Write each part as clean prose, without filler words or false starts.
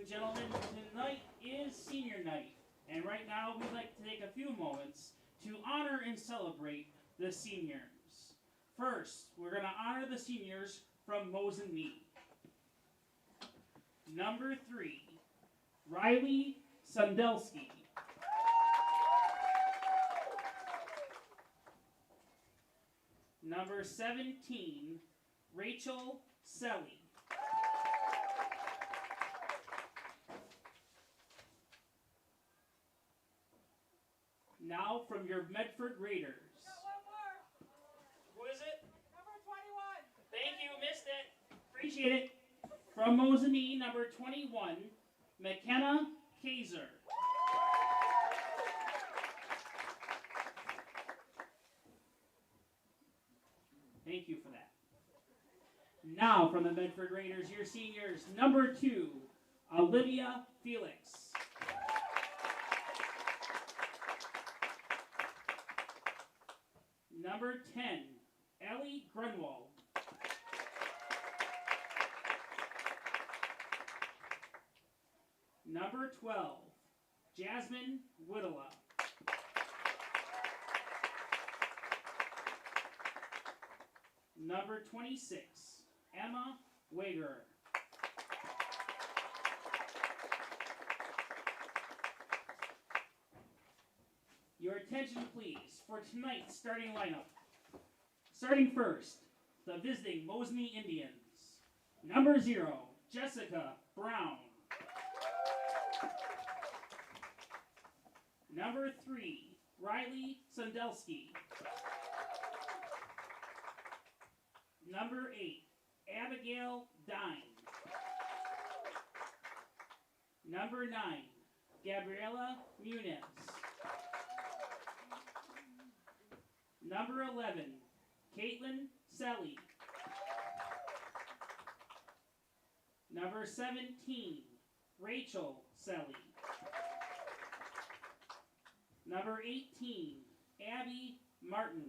and gentlemen, tonight is senior night, and right now we'd like to take a few moments to honor and celebrate the seniors. First, we're going to honor the seniors from Mosinee. Number 3, Riley Sundelsky. Number 17, Rachel Selly. Now from your Medford Raiders. Who is it? Number 21. Thank you, missed it. Appreciate it. From Mosinee, number 21, McKenna Kaiser. Thank you for that. Now from the Medford Raiders, your seniors, number 2, Olivia Felix. Number 10, Ellie Grunwald. Number 12, Jasmine Whittala. Number 26, Emma Wager. Your attention, please, for tonight's starting lineup. Starting first, the visiting Mosinee Indians. Number 0, Jessica Brown. Number 3, Riley Sundelsky. Number 8, Abigail Dine. Number 9, Gabriela Muniz. Number 11, Caitlin Selly. Number 17, Rachel Selly. Number 18, Abby Martin.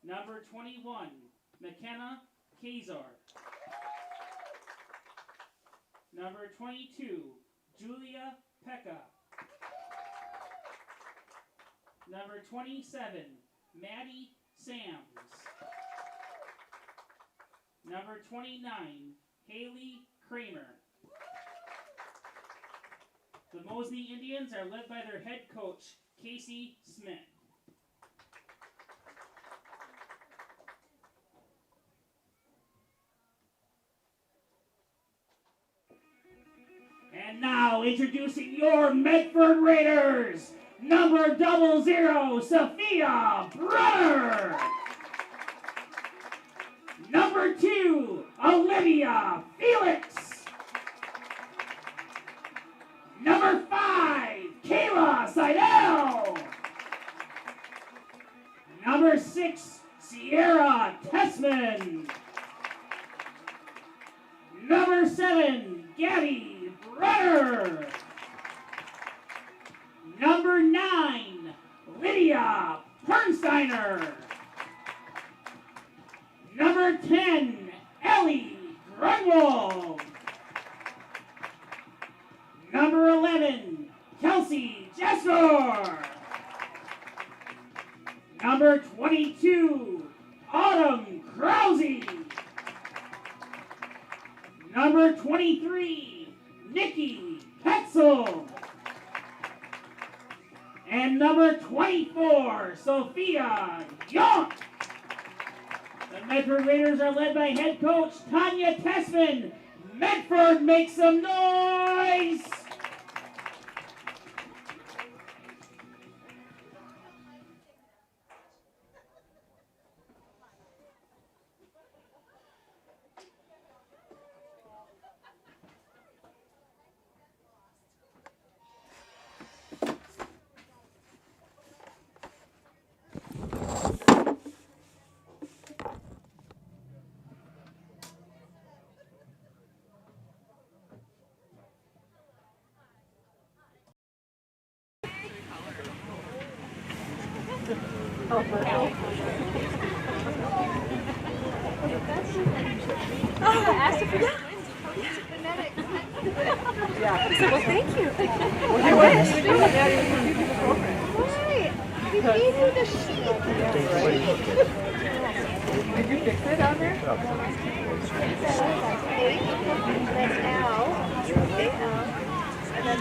Number 21, McKenna Kazar. Number 22, Julia Pekka. Number 27, Maddie Sams. Number 29, Haley Kramer. The Mosinee Indians are led by their head coach, Casey Smith. And now, introducing your Medford Raiders, number 00, Sophia Brunner. Number 2, Olivia Felix. Number 5, Kayla Seidel. Number 6, Sierra Tessman. Number 7, Gabby Brenner. Number 9, Lydia Pernsteiner. Number 10, Ellie Grunwald. Number 11, Kelsey Jesper. Number 22, Autumn Krause. Number 23, Nikki Petzel. And number 24, Sophia Young. The Medford Raiders are led by head coach Tanya Tessman. Medford, make some noise! I asked her for that. Yeah. Well, thank you. Well, you wish. Why? We gave you the sheet. Did you fix it on there? That's L. And then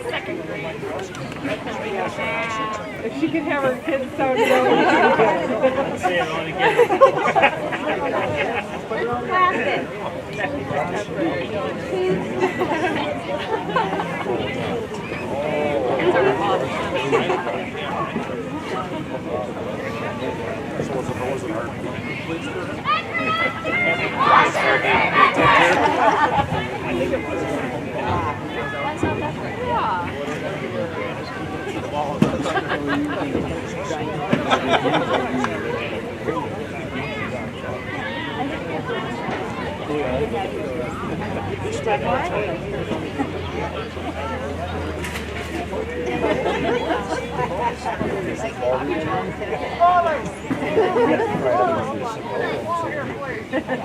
second grade. If she can have her kids sound over. Say it all again. Classic.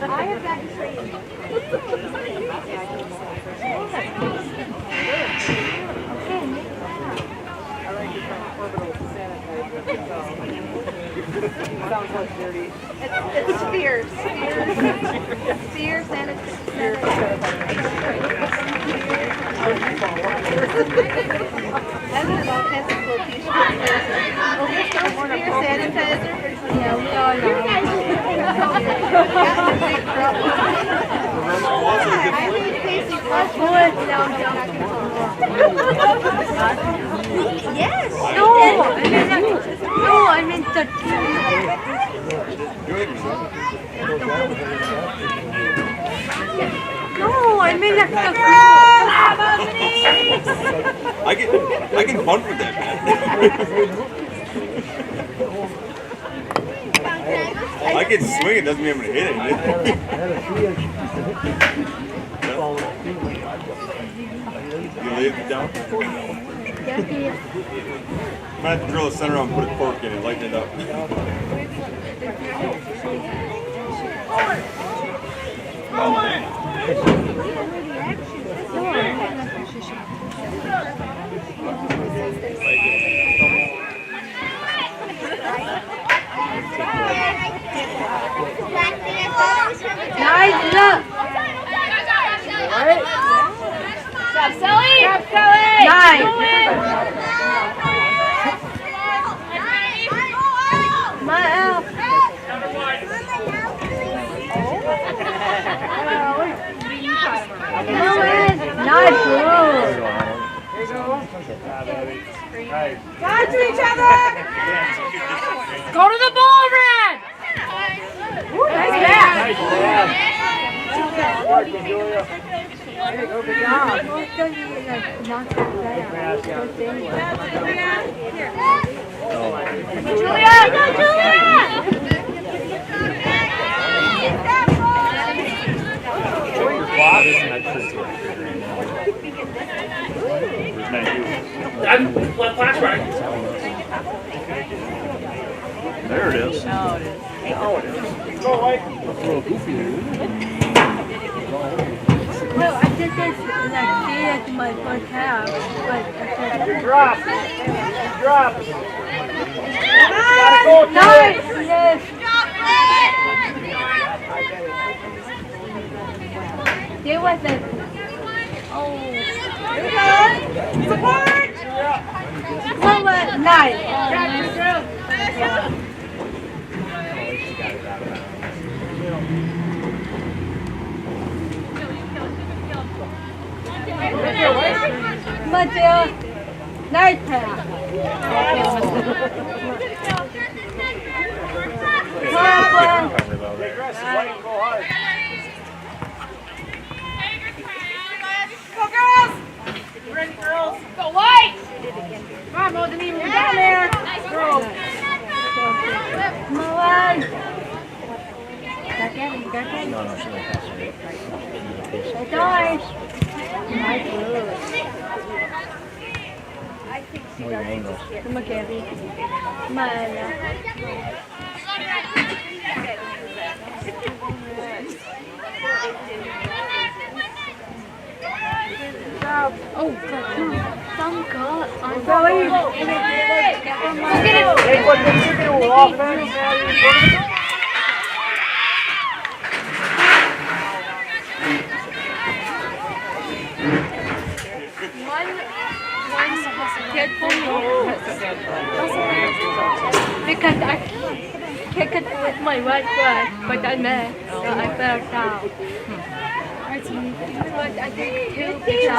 I have gotten trained. Sounds like dirty. It's fierce. Fierce and it's That's about physical t-shirts. Fierce sanitizer. Yeah, we all know. I need Casey Flush Wood. No, yes. No, I meant the. No, I mean the I can hunt with that, man. I can swing it, doesn't mean I'm gonna hit it. You lay it down? I'm gonna have to drill a center out and put a cork in it, lighten it up. Nice look. Stop, Silly! Nice. My elf. Nice move. Talk to each other! Go to the ball, Red! Nice back! There you go, good job. Julia! Go, Julia! There it is. Oh, it is. Oh, it is. Go away. No, I did this like my first half, but Drop. Drop. nice. Yes. There was a. Oh. Here we go! Support! Nice. Mateo, nice pass. Go, girls! You ready, girls? Go white! Come on, Mosinee, move down there! Girls! Come on. Nice. Nice move. Come on, Gabby. Come on. Oh, God. Some God. I'm Billy! Take what they should do, offense. One kid told me because I kicked it with my right foot, but I missed, so I fell down. But I think two kicked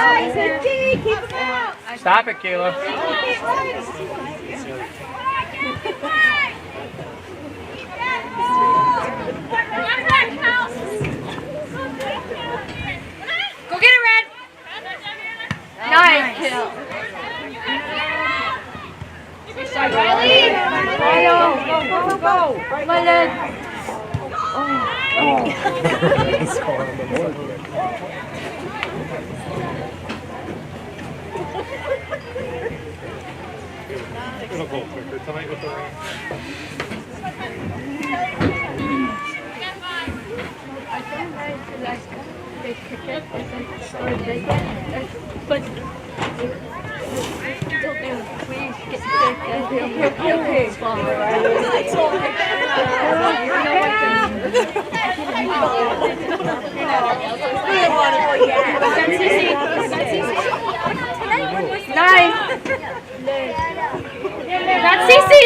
out. Stop it, Kayla. Go get it, Red. Nice kill. Riley. Go. My leg. It'll go quicker tonight with the rain. I don't like they kick it or they get it, but please get sick and okay. Nice. That's Cece.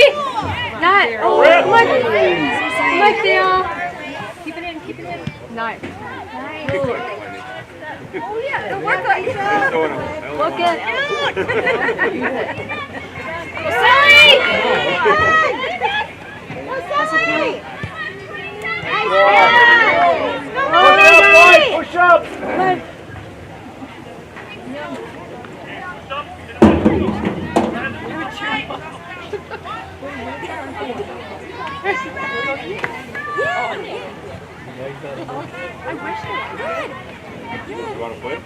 Nice. Oh, look there. Keep it in. Nice. Oh yeah, it'll work like that. Look at Sally. Push up! You want to play?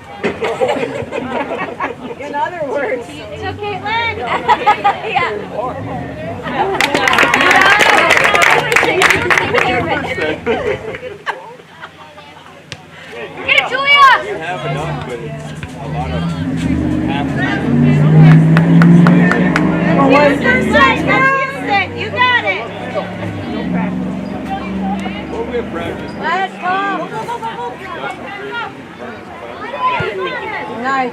In other words. So Caitlin. Get it, Julia. You have enough, but it's a lot of half. You got it. Well, we have practice. Let's go. nice.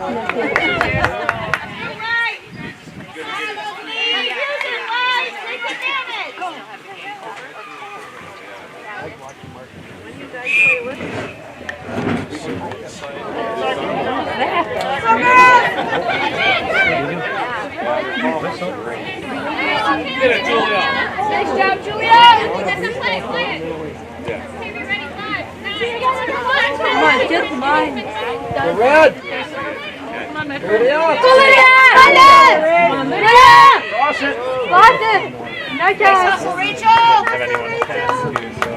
Get it, Julia. Nice job, Julia. Play it. Yeah. Okay, be ready, 5. Come on, just mine. Red! Come on, Medford. Ready up! Go, Lydia! Lydia! Cross it! Lost it! Nice job! Rachel! Have anyone to pass to, so.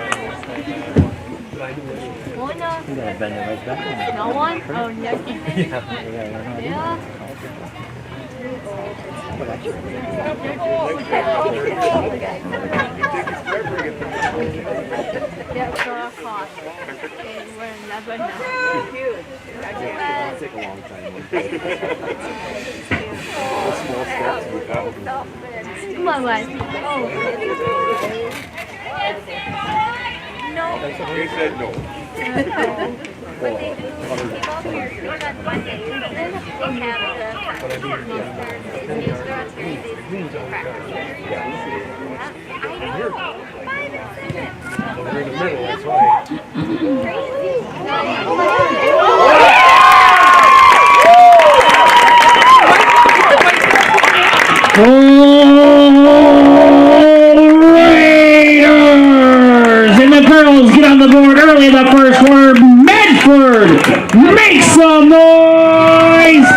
No one? Oh, yes. Yeah. Yeah, so I caught. And we'll never know. It'll take a long time. Small steps without. Come on, Wes. He said no. We're in the middle, that's right. Raiders! And the girls get on the board early in the first word. Medford! Make some noise!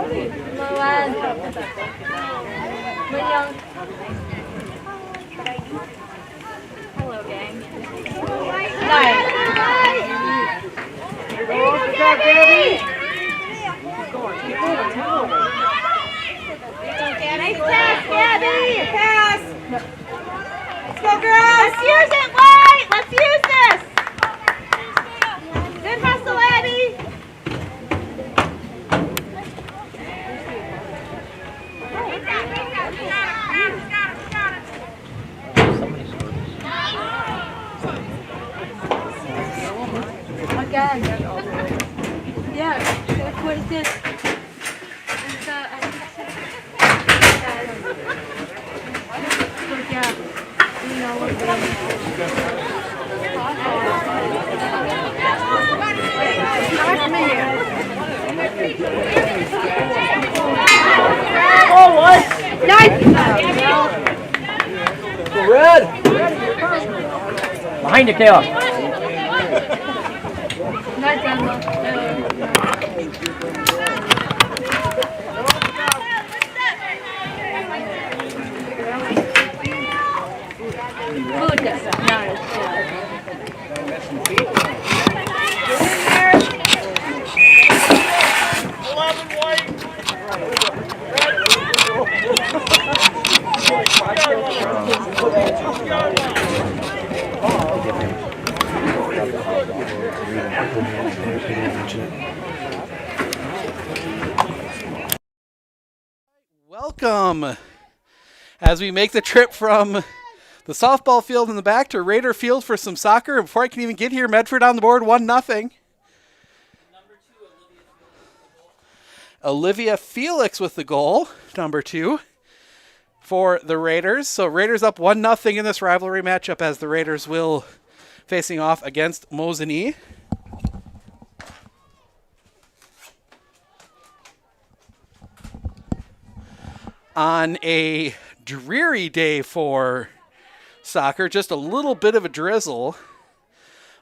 Moan. Young. Hello, gang. Nice. Good job, Gabby. Nice pass, Gabby. Pass. Let's go, girls. Let's use it, White. Let's use this. Good hustle, Abby. Again. Yeah. What is this? It's yeah. You know what Oh, what? Nice. Red. Behind you, Kayla. Nice, Emma. Good. Nice. Welcome as we make the trip from the softball field in the back to Raider Field for some soccer. Before I can even get here, Medford on the board, 1-0. Olivia Felix with the goal, number 2 for the Raiders. So Raiders up 1-0 in this rivalry matchup as the Raiders will facing off against Mosinee. On a dreary day for soccer, just a little bit of a drizzle.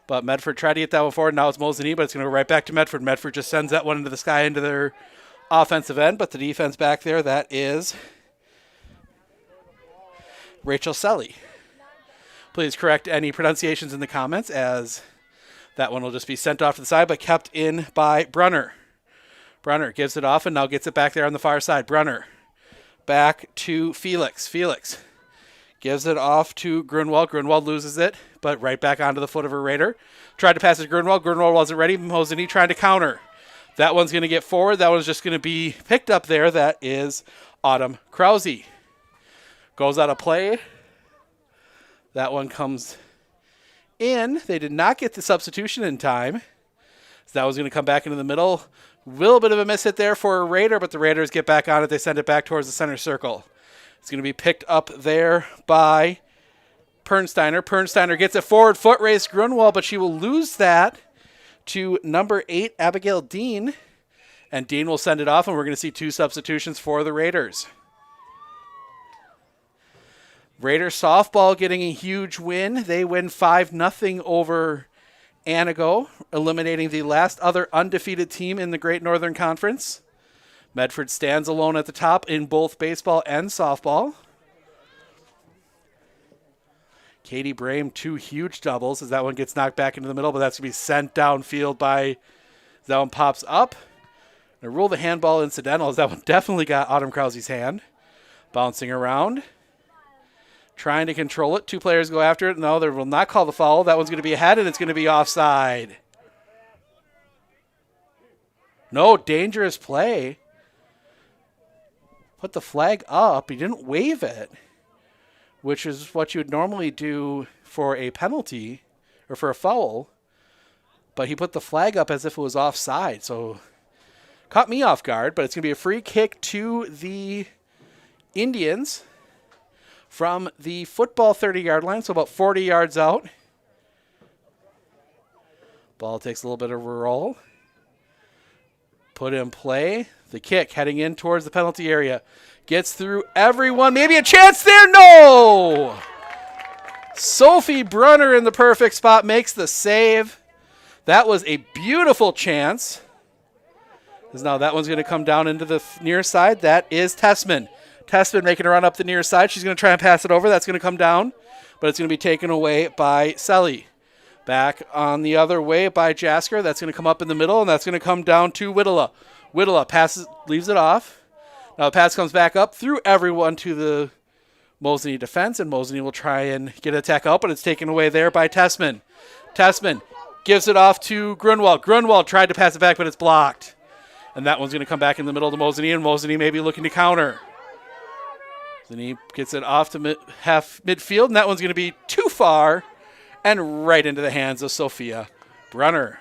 But Medford tried to get that one forward. Now it's Mosinee, but it's going to go right back to Medford. Medford just sends that one into the sky into their offensive end. But the defense back there, that is Rachel Selly. Please correct any pronunciations in the comments, as that one will just be sent off to the side, but kept in by Brunner. Brunner gives it off and now gets it back there on the far side. Brunner back to Felix. Felix gives it off to Grunwald. Grunwald loses it, but right back onto the foot of a Raider. Tried to pass it to Grunwald. Grunwald wasn't ready. Mosinee trying to counter. That one's going to get forward. That one's just going to be picked up there. That is Autumn Krause. Goes out of play. That one comes in. They did not get the substitution in time. So that was going to come back into the middle. Little bit of a miss hit there for a Raider, but the Raiders get back on it. They send it back towards the center circle. It's going to be picked up there by Pernsteiner. Pernsteiner gets it forward, foot race Grunwald, but she will lose that to number 8, Abigail Dean. And Dean will send it off, and we're going to see 2 substitutions for the Raiders. Raiders softball getting a huge win. They win 5-0 over Anago, eliminating the last other undefeated team in the Great Northern Conference. Medford stands alone at the top in both baseball and softball. Katie Brame, 2 huge doubles as that one gets knocked back into the middle, but that's going to be sent downfield by, that one pops up. And rule the handball incidental, as that one definitely got Autumn Krause's hand. Bouncing around. Trying to control it. 2 players go after it. No, they will not call the foul. That one's going to be ahead, and it's going to be offside. No, dangerous play. Put the flag up. He didn't wave it, which is what you would normally do for a penalty or for a foul. But he put the flag up as if it was offside. So caught me off guard, but it's going to be a free kick to the Indians from the football 30-yard line, so about 40 yards out. Ball takes a little bit of a roll. Put in play. The kick heading in towards the penalty area. Gets through everyone. Maybe a chance there. No! Sophie Brunner in the perfect spot makes the save. That was a beautiful chance. Because now that one's going to come down into the near side. That is Tessman. Tessman making a run up the near side. She's going to try and pass it over. That's going to come down, but it's going to be taken away by Selly. Back on the other way by Jasker. That's going to come up in the middle, and that's going to come down to Whittla. Whittla passes, leaves it off. Now the pass comes back up through everyone to the Mosinee defense, and Mosinee will try and get an attack out, but it's taken away there by Tessman. Tessman gives it off to Grunwald. Grunwald tried to pass it back, but it's blocked. And that one's going to come back in the middle to Mosinee, and Mosinee may be looking to counter. Mosinee gets it off to half midfield, and that one's going to be too far and right into the hands of Sophia Brunner.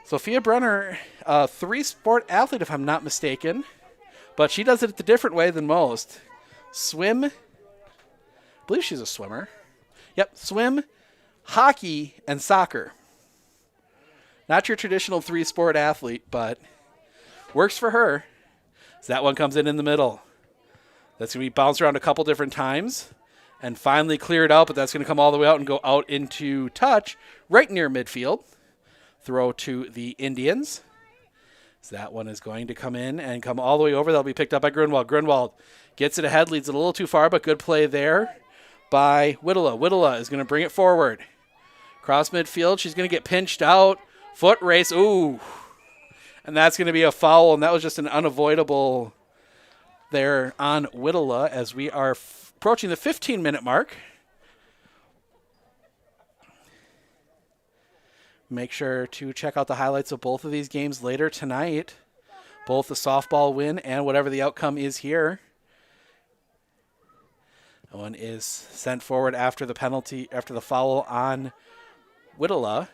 Sophia Brunner, a three-sport athlete, if I'm not mistaken, but she does it the different way than most. Swim, I believe she's a swimmer. Yep, swim, hockey, and soccer. Not your traditional three-sport athlete, but works for her. So that one comes in the middle. That's going to be bounced around a couple different times and finally cleared out, but that's going to come all the way out and go out into touch right near midfield. Throw to the Indians. So that one is going to come in and come all the way over. That'll be picked up by Grunwald. Grunwald gets it ahead, leads it a little too far, but good play there by Whittla. Whittla is going to bring it forward. Cross midfield. She's going to get pinched out. Foot race. Ooh. And that's going to be a foul, and that was just an unavoidable there on Whittla as we are approaching the 15-minute mark. Make sure to check out the highlights of both of these games later tonight. Both the softball win and whatever the outcome is here. That one is sent forward after the penalty, after the foul on Whittla.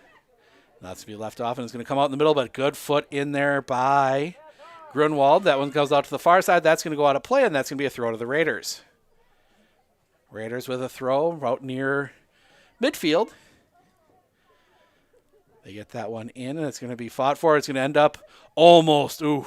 That's to be left off, and it's going to come out in the middle, but good foot in there by Grunwald. That one goes out to the far side. That's going to go out of play, and that's going to be a throw to the Raiders. Raiders with a throw out near midfield. They get that one in, and it's going to be fought for. It's going to end up almost. Ooh.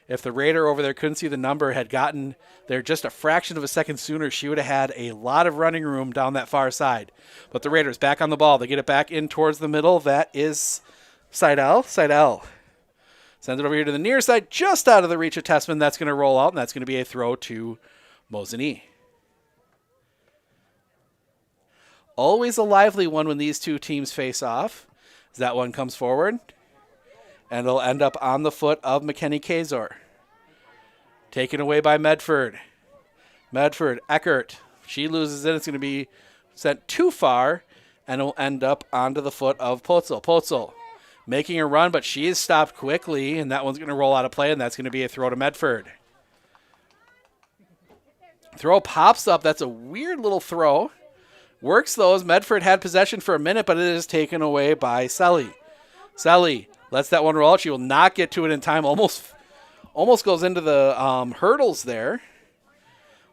If the Raider over there couldn't see the number, had gotten there just a fraction of a second sooner, she would have had a lot of running room down that far side. But the Raiders back on the ball. They get it back in towards the middle. That is Seidel. Seidel sends it over here to the near side, just out of the reach of Tessman. That's going to roll out, and that's going to be a throw to Mosinee. Always a lively one when these two teams face off. As that one comes forward, and it'll end up on the foot of McKenny Kazor. Taken away by Medford. Medford, Eckert. She loses it. It's going to be sent too far, and it'll end up onto the foot of Potzel. Potzel making a run, but she is stopped quickly, and that one's going to roll out of play, and that's going to be a throw to Medford. Throw pops up. That's a weird little throw. Works, though, as Medford had possession for a minute, but it is taken away by Selly. Selly lets that one roll out. She will not get to it in time. Almost goes into the hurdles there.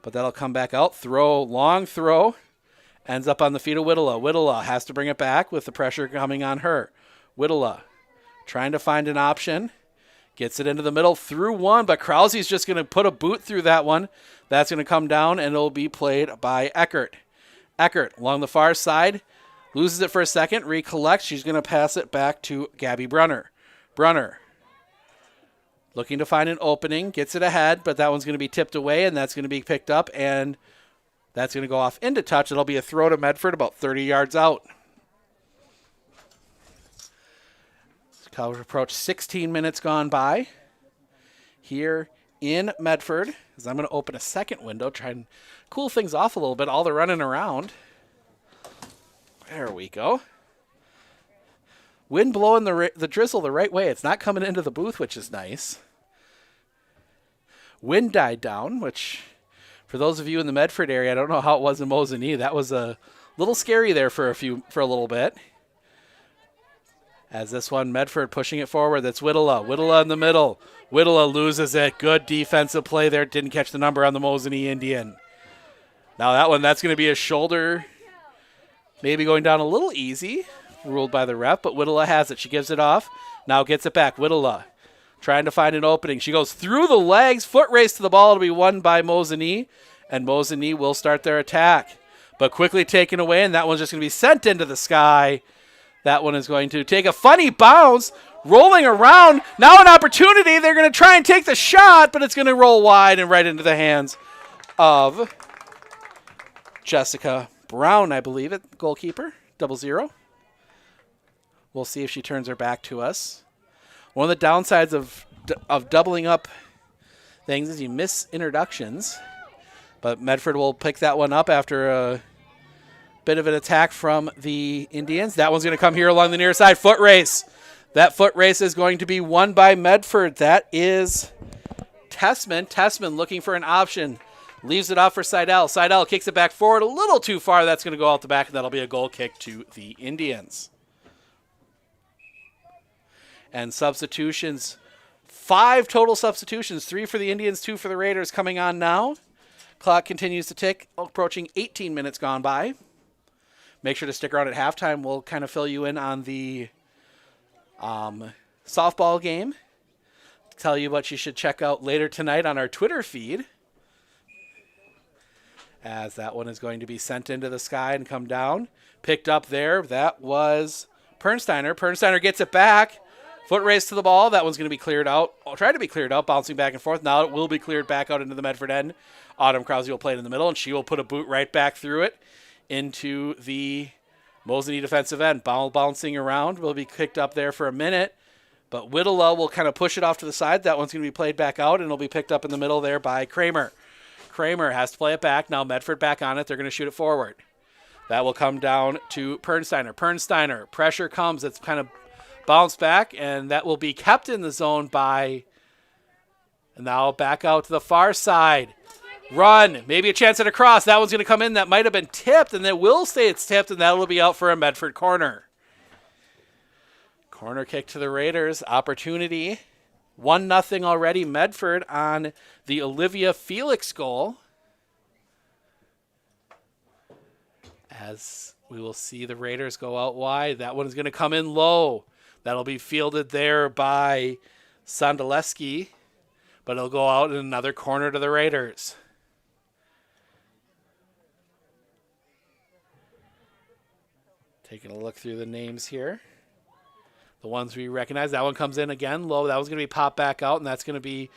But that'll come back out. Throw, long throw. Ends up on the feet of Whittla. Whittla has to bring it back with the pressure coming on her. Whittla trying to find an option. Gets it into the middle through one, but Krause's just going to put a boot through that one. That's going to come down, and it'll be played by Eckert. Eckert along the far side, loses it for a second, recollects. She's going to pass it back to Gabby Brunner. Brunner looking to find an opening, gets it ahead, but that one's going to be tipped away, and that's going to be picked up, and that's going to go off into touch. It'll be a throw to Medford about 30 yards out. College approach 16 minutes gone by here in Medford. As I'm going to open a second window, try and cool things off a little bit. All the running around. There we go. Wind blowing the drizzle the right way. It's not coming into the booth, which is nice. Wind died down, which for those of you in the Medford area, I don't know how it was in Mosinee. That was a little scary there for a little bit. As this one, Medford pushing it forward. That's Whittla. Whittla in the middle. Whittla loses it. Good defensive play there. Didn't catch the number on the Mosinee Indian. Now that one, that's going to be a shoulder. Maybe going down a little easy. Ruled by the ref, but Whittla has it. She gives it off. Now gets it back. Whittla trying to find an opening. She goes through the legs. Foot race to the ball. It'll be won by Mosinee. And Mosinee will start their attack. But quickly taken away, and that one's just going to be sent into the sky. That one is going to take a funny bounce rolling around. Now an opportunity. They're going to try and take the shot, but it's going to roll wide and right into the hands of Jessica Brown, I believe it, goalkeeper, 0-0. We'll see if she turns her back to us. One of the downsides of doubling up things is you miss introductions, but Medford will pick that one up after a bit of an attack from the Indians. That one's going to come here along the near side. Foot race. That foot race is going to be won by Medford. That is Tessman. Tessman looking for an option. Leaves it off for Seidel. Seidel kicks it back forward a little too far. That's going to go out the back, and that'll be a goal kick to the Indians. And substitutions, 5 total substitutions, 3 for the Indians, 2 for the Raiders coming on now. Clock continues to tick, approaching 18 minutes gone by. Make sure to stick around at halftime. We'll kind of fill you in on the softball game. Tell you what you should check out later tonight on our Twitter feed, as that one is going to be sent into the sky and come down. Picked up there. That was Pernsteiner. Pernsteiner gets it back. Foot race to the ball. That one's going to be cleared out. I'll try to be cleared out, bouncing back and forth. Now it will be cleared back out into the Medford end. Autumn Krause will play it in the middle, and she will put a boot right back through it into the Mosinee defensive end. Ball bouncing around. Will be kicked up there for a minute, but Whittela will kind of push it off to the side. That one's going to be played back out, and it'll be picked up in the middle there by Kramer. Kramer has to play it back. Now Medford back on it. They're going to shoot it forward. That will come down to Pernsteiner. Pernsteiner. Pressure comes. It's kind of bounced back, and that will be kept in the zone by, and now back out to the far side. Run. Maybe a chance at a cross. That one's going to come in. That might have been tipped, and it will say it's tipped, and that will be out for a Medford corner. Corner kick to the Raiders. Opportunity. 1-0 already. Medford on the Olivia Felix goal. As we will see the Raiders go out wide. That one is going to come in low. That'll be fielded there by Sandoleski, but it'll go out in another corner to the Raiders. Taking a look through the names here. The ones we recognize. That one comes in again low. That one's going to be popped back out, and that's going to be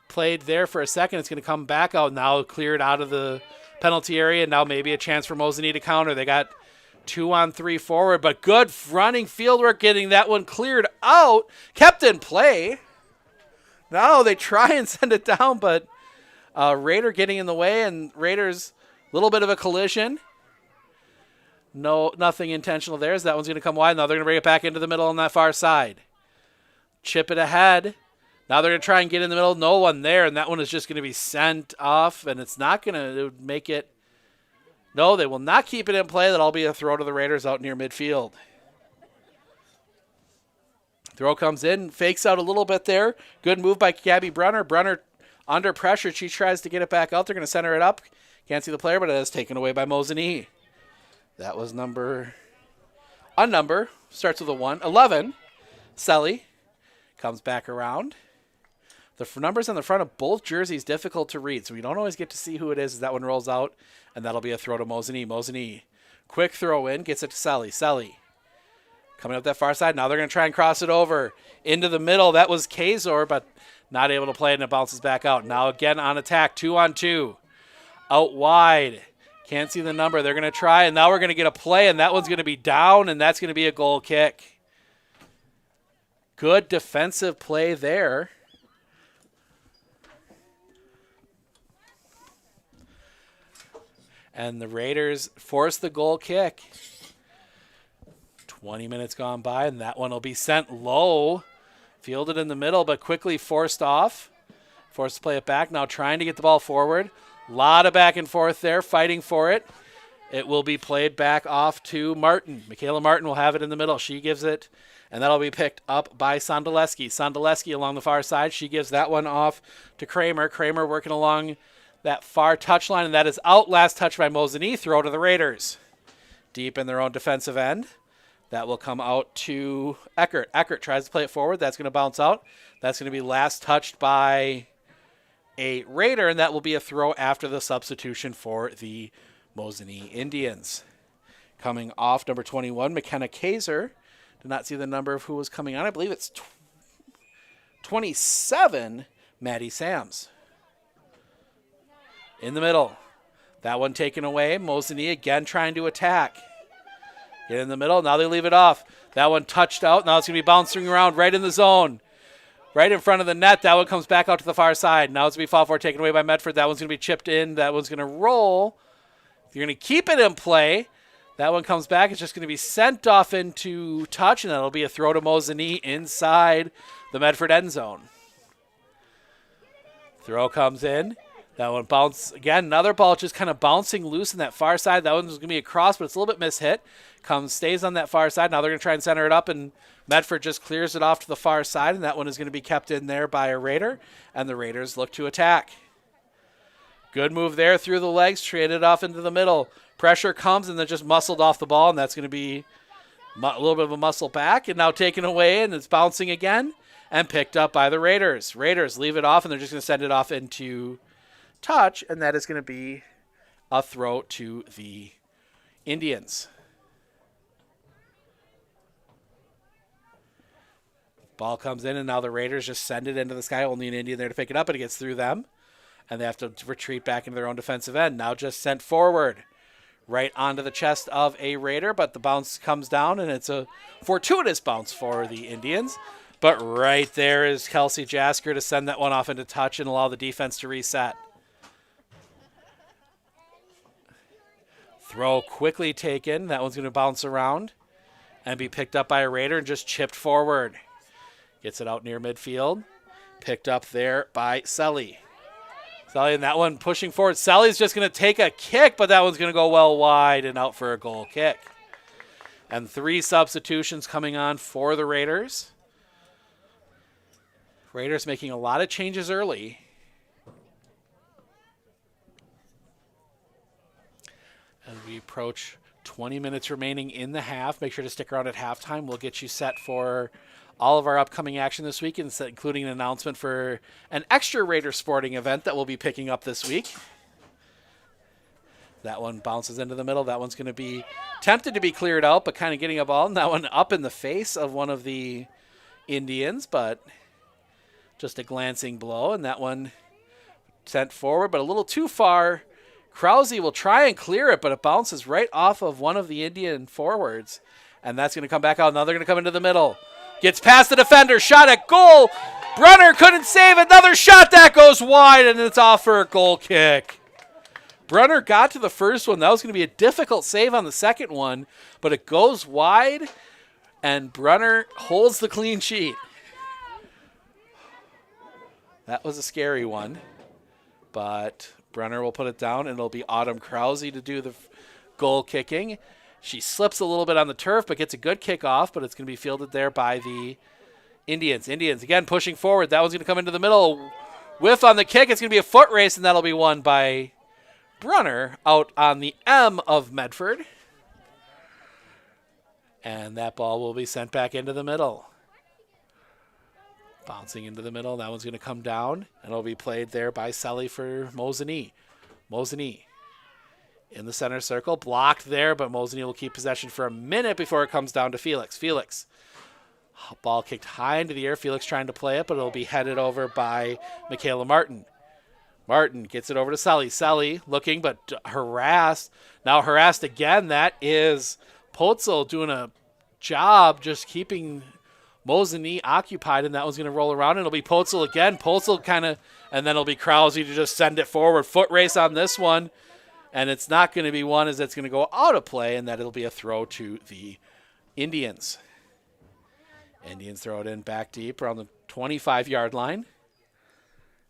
played there for a second. It's going to come back out now, cleared out of the penalty area. Now maybe a chance for Mosinee to counter. They got 2-on-3 forward, but good running field work getting that one cleared out. Kept in play. Now they try and send it down, but Raider getting in the way, and Raiders a little bit of a collision. No, nothing intentional there. So that one's going to come wide. Now they're going to bring it back into the middle on that far side. Chip it ahead. Now they're going to try and get in the middle. No one there, and that one is just going to be sent off, and it's not going to make it. No, they will not keep it in play. That'll be a throw to the Raiders out near midfield. Throw comes in, fakes out a little bit there. Good move by Gabby Brunner. Brunner under pressure. She tries to get it back out. They're going to center it up. Can't see the player, but it is taken away by Mosinee. That was unnumber. Starts with a 1. 11. Selly comes back around. The numbers on the front of both jerseys difficult to read, so we don't always get to see who it is as that one rolls out, and that'll be a throw to Mosinee. Mosinee, quick throw in, gets it to Selly. Selly coming up that far side. Now they're going to try and cross it over into the middle. That was Kazor, but not able to play it, and it bounces back out. Now again on attack, 2-on-2. Out wide. Can't see the number. They're going to try, and now we're going to get a play, and that one's going to be down, and that's going to be a goal kick. Good defensive play there. And the Raiders force the goal kick. 20 minutes gone by, and that one will be sent low. Fielded in the middle, but quickly forced off. Forced to play it back. Now trying to get the ball forward. A lot of back and forth there, fighting for it. It will be played back off to Martin. Michaela Martin will have it in the middle. She gives it, and that'll be picked up by Sandoleski. Sandoleski along the far side. She gives that one off to Kramer. Kramer working along that far touchline, and that is out. Last touch by Mosinee. Throw to the Raiders. Deep in their own defensive end. That will come out to Eckert. Eckert tries to play it forward. That's going to bounce out. That's going to be last touched by a Raider, and that will be a throw after the substitution for the Mosinee Indians. Coming off number 21, McKenna Kaiser. Did not see the number of who was coming on. I believe it's 27, Maddie Sams. In the middle. That one taken away. Mosinee again trying to attack. Get in the middle. Now they leave it off. That one touched out. Now it's going to be bouncing around right in the zone. Right in front of the net. That one comes back out to the far side. Now it's going to be fought for, taken away by Medford. That one's going to be chipped in. That one's going to roll. You're going to keep it in play. That one comes back. It's just going to be sent off into touch, and that'll be a throw to Mosinee inside the Medford end zone. Throw comes in. That one bounces. Again, another ball just kind of bouncing loose in that far side. That one's going to be a cross, but it's a little bit mishit. Stays on that far side. Now they're going to try and center it up, and Medford just clears it off to the far side, and that one is going to be kept in there by a Raider, and the Raiders look to attack. Good move there through the legs, traded off into the middle. Pressure comes, and then just muscled off the ball, and that's going to be a little bit of a muscle back, and now taken away, and it's bouncing again, and picked up by the Raiders. Raiders leave it off, and they're just going to send it off into touch, and that is going to be a throw to the Indians. Ball comes in, and now the Raiders just send it into the sky. Only an Indian there to pick it up, and it gets through them. And they have to retreat back into their own defensive end. Now just sent forward right onto the chest of a Raider, but the bounce comes down, and it's a fortuitous bounce for the Indians. But right there is Kelsey Jasker to send that one off into touch and allow the defense to reset. Throw quickly taken. That one's going to bounce around and be picked up by a Raider and just chipped forward. Gets it out near midfield. Picked up there by Selly. Selly, and that one pushing forward. Selly's just going to take a kick, but that one's going to go well wide and out for a goal kick. And 3 substitutions coming on for the Raiders. Raiders making a lot of changes early. As we approach 20 minutes remaining in the half, make sure to stick around at halftime. We'll get you set for all of our upcoming action this week, including an announcement for an extra Raider sporting event that we'll be picking up this week. That one bounces into the middle. That one's going to be tempted to be cleared out, but kind of getting a ball. And that one up in the face of one of the Indians, but just a glancing blow. And that one sent forward, but a little too far. Krause will try and clear it, but it bounces right off of one of the Indian forwards. And that's going to come back out. Now they're going to come into the middle. Gets past the defender, shot at goal. Brunner couldn't save another shot. That goes wide, and it's off for a goal kick. Brunner got to the first one. That was going to be a difficult save on the second one, but it goes wide, and Brunner holds the clean sheet. That was a scary one, but Brunner will put it down, and it'll be Autumn Krause to do the goal kicking. She slips a little bit on the turf, but gets a good kick off, but it's going to be fielded there by the Indians. Indians, again, pushing forward. That one's going to come into the middle. Whiff on the kick. It's going to be a foot race, and that'll be won by Brunner out on the M of Medford. And that ball will be sent back into the middle. Bouncing into the middle. That one's going to come down, and it'll be played there by Selly for Mosinee. Mosinee in the center circle. Blocked there, but Mosinee will keep possession for a minute before it comes down to Felix. Felix. Ball kicked high into the air. Felix trying to play it, but it'll be headed over by Michaela Martin. Martin gets it over to Selly. Selly looking, but harassed. Now harassed again. That is Potzel doing a job just keeping Mosinee occupied, and that one's going to roll around, and it'll be Potzel again. Potzel kind of, and then it'll be Krause to just send it forward. Foot race on this one, and it's not going to be one as it's going to go out of play, and that it'll be a throw to the Indians. Indians throw it in back deep around the 25-yard line,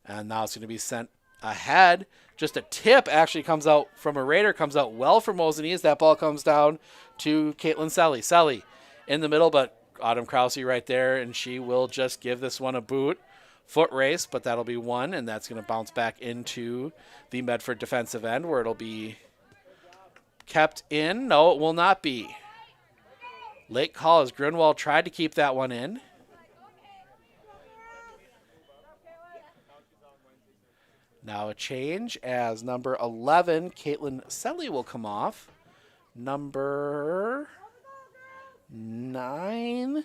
and now it's going to be sent ahead. Just a tip actually comes out from a Raider, comes out well for Mosinee as that ball comes down to Caitlin Selly. Selly in the middle, but Autumn Krause right there, and she will just give this one a boot. Foot race, but that'll be one, and that's going to bounce back into the Medford defensive end where it'll be kept in. No, it will not be. Late call as Grunwald tried to keep that one in. Now a change as number 11, Caitlin Selly will come off. Number 9.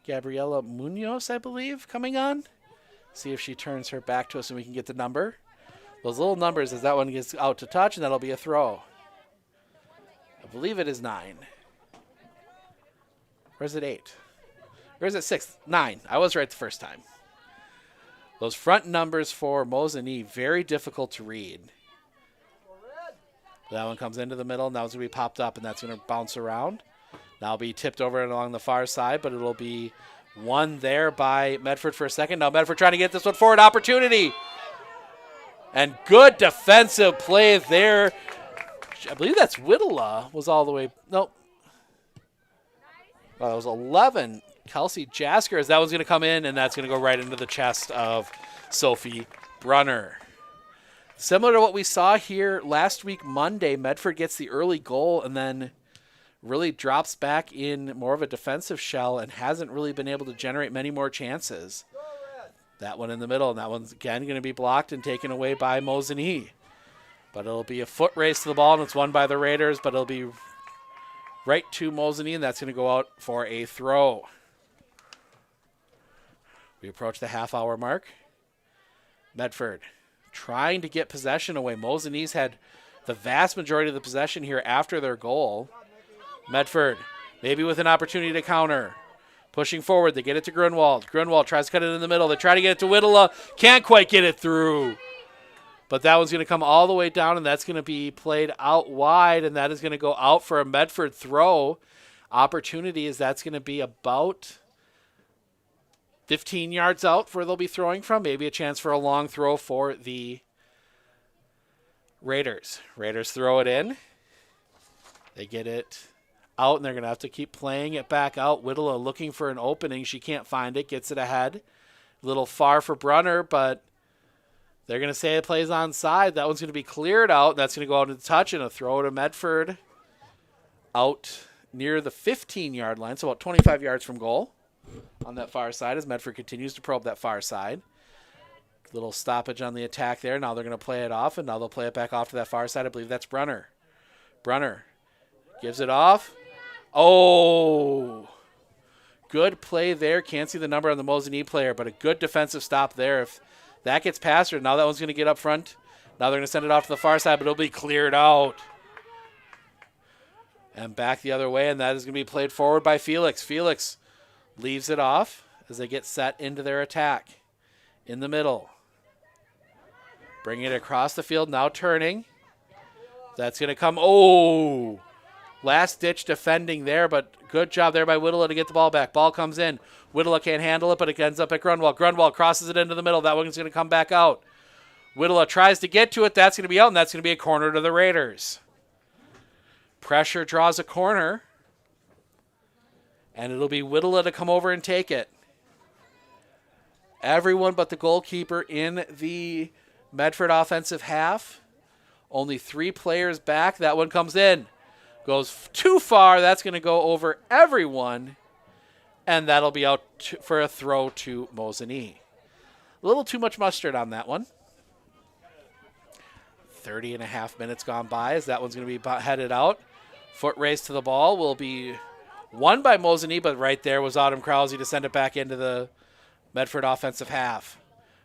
Gabriela Munoz, I believe, coming on. See if she turns her back to us and we can get the number. Those little numbers as that one gets out to touch, and that'll be a throw. I believe it is 9. Or is it 8? Or is it 6? 9. I was right the first time. Those front numbers for Mosinee, very difficult to read. That one comes into the middle, and that one's going to be popped up, and that's going to bounce around. That'll be tipped over and along the far side, but it'll be won there by Medford for a second. Now Medford trying to get this one forward. Opportunity. And good defensive play there. I believe that's Whittla was all the way. Nope. Well, it was 11. Kelsey Jaskers. That one's going to come in, and that's going to go right into the chest of Sophie Brunner. Similar to what we saw here last week, Monday, Medford gets the early goal and then really drops back in more of a defensive shell and hasn't really been able to generate many more chances. That one in the middle, and that one's again going to be blocked and taken away by Mosinee. But it'll be a foot race to the ball, and it's won by the Raiders, but it'll be right to Mosinee, and that's going to go out for a throw. We approach the half-hour mark. Medford trying to get possession away. Mosinee's had the vast majority of the possession here after their goal. Medford, maybe with an opportunity to counter. Pushing forward, they get it to Grunwald. Grunwald tries to cut it in the middle. They try to get it to Whittla. Can't quite get it through. But that one's going to come all the way down, and that's going to be played out wide, and that is going to go out for a Medford throw. Opportunity is that's going to be about 15 yards out where they'll be throwing from. Maybe a chance for a long throw for the Raiders. Raiders throw it in. They get it out, and they're going to have to keep playing it back out. Whittla looking for an opening. She can't find it. Gets it ahead. A little far for Brunner, but they're going to say it plays onside. That one's going to be cleared out. That's going to go out into touch and a throw to Medford out near the 15-yard line, so about 25 yards from goal on that far side as Medford continues to probe that far side. Little stoppage on the attack there. Now they're going to play it off, and now they'll play it back off to that far side. I believe that's Brunner. Brunner gives it off. Oh, good play there. Can't see the number on the Mosinee player, but a good defensive stop there. If that gets past her, now that one's going to get up front. Now they're going to send it off to the far side, but it'll be cleared out. And back the other way, and that is going to be played forward by Felix. Felix leaves it off as they get set into their attack. In the middle. Bring it across the field, now turning. That's going to come. Oh, last-ditch defending there, but good job there by Whittla to get the ball back. Ball comes in. Whittla can't handle it, but it ends up at Grunwald. Grunwald crosses it into the middle. That one's going to come back out. Whittla tries to get to it. That's going to be out, and that's going to be a corner to the Raiders. Pressure draws a corner, and it'll be Whittla to come over and take it. Everyone but the goalkeeper in the Medford offensive half. Only 3 players back. That one comes in. Goes too far. That's going to go over everyone. And that'll be out for a throw to Mosinee. A little too much mustard on that one. 30 and a half minutes gone by as that one's going to be headed out. Foot race to the ball will be won by Mosinee, but right there was Autumn Krause to send it back into the Medford offensive half.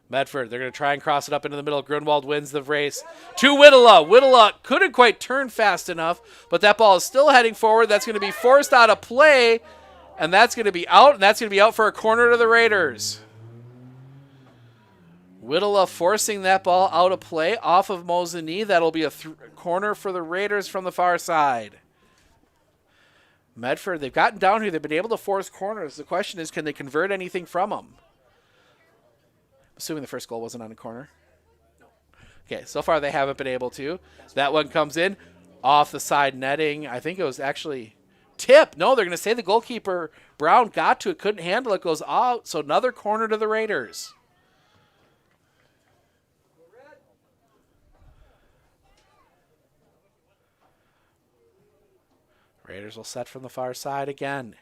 Medford, they're going to try and cross it up into the middle. Grunwald wins the race to Whittla. Whittla couldn't quite turn fast enough, but that ball is still heading forward. That's going to be forced out of play, and that's going to be out, and that's going to be out for a corner to the Raiders. Whittla forcing that ball out of play off of Mosinee. That'll be a corner for the Raiders from the far side. Medford, they've gotten down here. They've been able to force corners. The question is, can they convert anything from them? Assuming the first goal wasn't on a corner. Okay, so far they haven't been able to. That one comes in off the side netting. I think it was actually tip. No, they're going to say the goalkeeper, Brown, got to it, couldn't handle it, goes out. So another corner to the Raiders. Raiders will set from the far side again.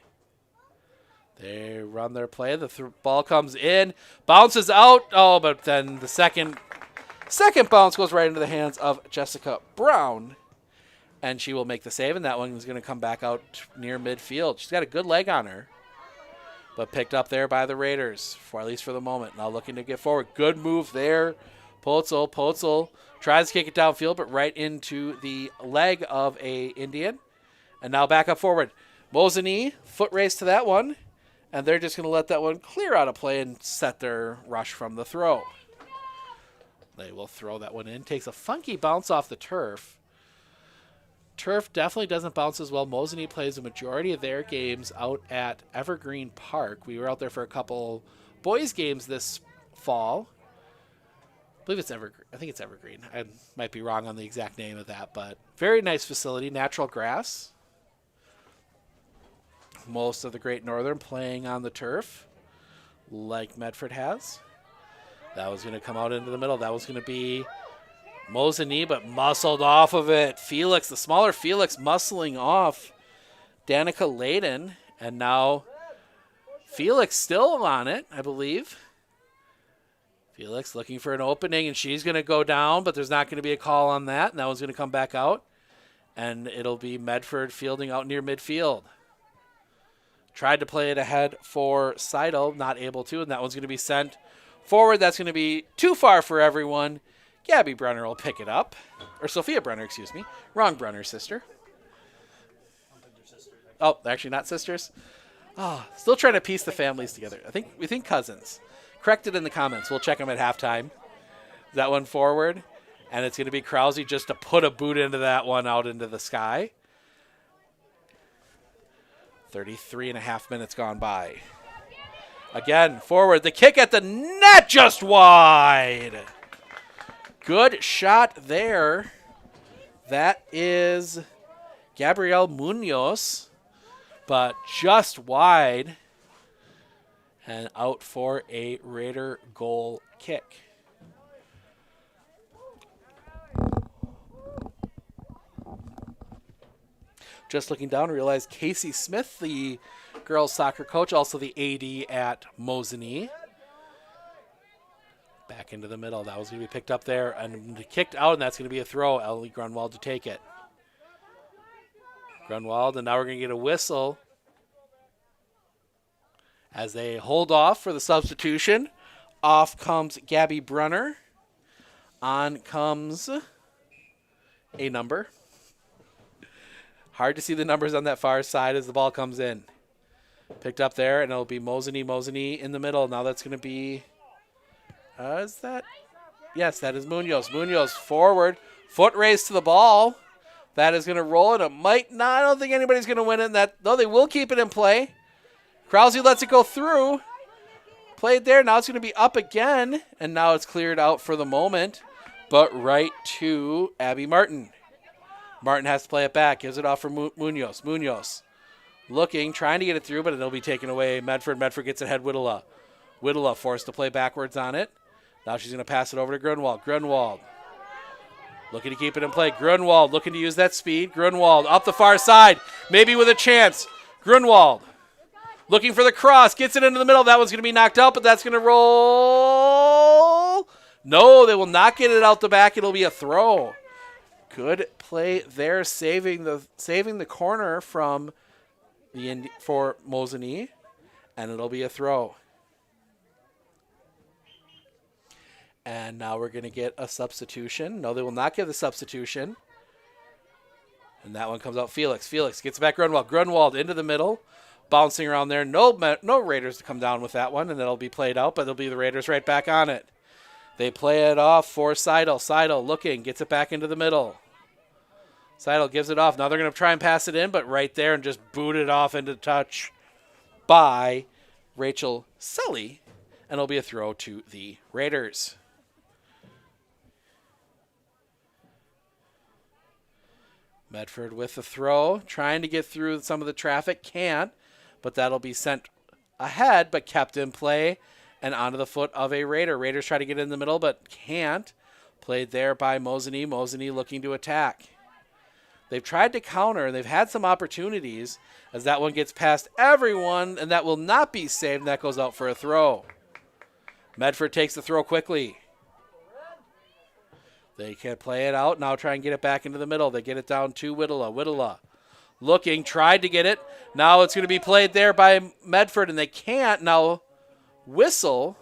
They run their play. The ball comes in, bounces out. Oh, but then the second bounce goes right into the hands of Jessica Brown. And she will make the save, and that one is going to come back out near midfield. She's got a good leg on her, but picked up there by the Raiders, for at least for the moment. Now looking to get forward. Good move there. Potzel tries to kick it downfield, but right into the leg of a Indian. And now back up forward. Mosinee, foot race to that one, and they're just going to let that one clear out of play and set their rush from the throw. They will throw that one in. Takes a funky bounce off the turf. Turf definitely doesn't bounce as well. Mosinee plays a majority of their games out at Evergreen Park. We were out there for a couple boys' games this fall. I believe it's Evergreen. I think it's Evergreen. I might be wrong on the exact name of that, but very nice facility. Natural grass. Most of the Great Northern playing on the turf, like Medford has. That was going to come out into the middle. That was going to be Mosinee, but muscled off of it. Felix, the smaller Felix, muscling off Danica Layden. And now Felix still on it, I believe. Felix looking for an opening, and she's going to go down, but there's not going to be a call on that. And that one's going to come back out. And it'll be Medford fielding out near midfield. Tried to play it ahead for Seidel, not able to, and that one's going to be sent forward. That's going to be too far for everyone. Gabby Brunner will pick it up. Or Sophia Brunner, excuse me. Wrong Brunner, sister. Oh, actually not sisters. Oh, still trying to piece the families together. We think cousins. Correct it in the comments. We'll check them at halftime. That one forward. And it's going to be Krause just to put a boot into that one out into the sky. 33 and a half minutes gone by. Again, forward. The kick at the net, just wide. Good shot there. That is Gabrielle Munoz, but just wide and out for a Raider goal kick. Just looking down, realized Casey Smith, the girls soccer coach, also the AD at Mosinee. Back into the middle. That was going to be picked up there and kicked out, and that's going to be a throw. Ellie Grunwald to take it. Grunwald, and now we're going to get a whistle as they hold off for the substitution. Off comes Gabby Brunner. On comes a number. Hard to see the numbers on that far side as the ball comes in. Picked up there, and it'll be Mosinee in the middle. Now that's going to be, is that? Yes, that is Munoz. Munoz forward, foot race to the ball. That is going to roll, and it might not. I don't think anybody's going to win it. Though they will keep it in play. Krause lets it go through. Played there. Now it's going to be up again, and now it's cleared out for the moment, but right to Abby Martin. Martin has to play it back. Gives it off for Munoz. Munoz looking, trying to get it through, but it'll be taken away. Medford gets ahead. Whittla forced to play backwards on it. Now she's going to pass it over to Grunwald. Grunwald looking to keep it in play. Grunwald looking to use that speed. Grunwald up the far side, maybe with a chance. Grunwald looking for the cross. Gets it into the middle. That one's going to be knocked out, but that's going to roll. No, they will not get it out the back. It'll be a throw. Good play there, saving the corner from for Mosinee, and it'll be a throw. And now we're going to get a substitution. No, they will not get the substitution. And that one comes out Felix. Felix gets back Grunwald. Grunwald into the middle, bouncing around there. No Raiders to come down with that one, and it'll be played out, but it'll be the Raiders right back on it. They play it off for Seidel. Seidel looking, gets it back into the middle. Seidel gives it off. Now they're going to try and pass it in, but right there and just boot it off into touch by Rachel Sully, and it'll be a throw to the Raiders. Medford with the throw, trying to get through some of the traffic, can't, but that'll be sent ahead, but kept in play and onto the foot of a Raider. Raiders try to get in the middle, but can't. Played there by Mosinee. Mosinee looking to attack. They've tried to counter, and they've had some opportunities as that one gets past everyone, and that will not be saved, and that goes out for a throw. Medford takes the throw quickly. They can play it out. Now try and get it back into the middle. They get it down to Whittla. Whittla looking, tried to get it. Now it's going to be played there by Medford, and they can't. Now whistle.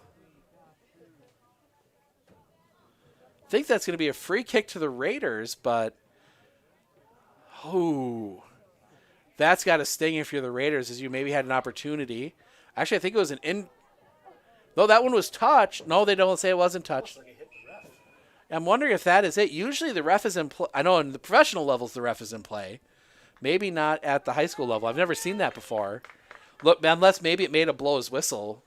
I think that's going to be a free kick to the Raiders, but that's got to sting if you're the Raiders, as you maybe had an opportunity. Actually, I think it was no, that one was touched. No, they don't say it wasn't touched. I'm wondering if that is it. Usually the ref is in play. I know in the professional levels the ref is in play. Maybe not at the high school level. I've never seen that before. Look, unless maybe it made a blow his whistle,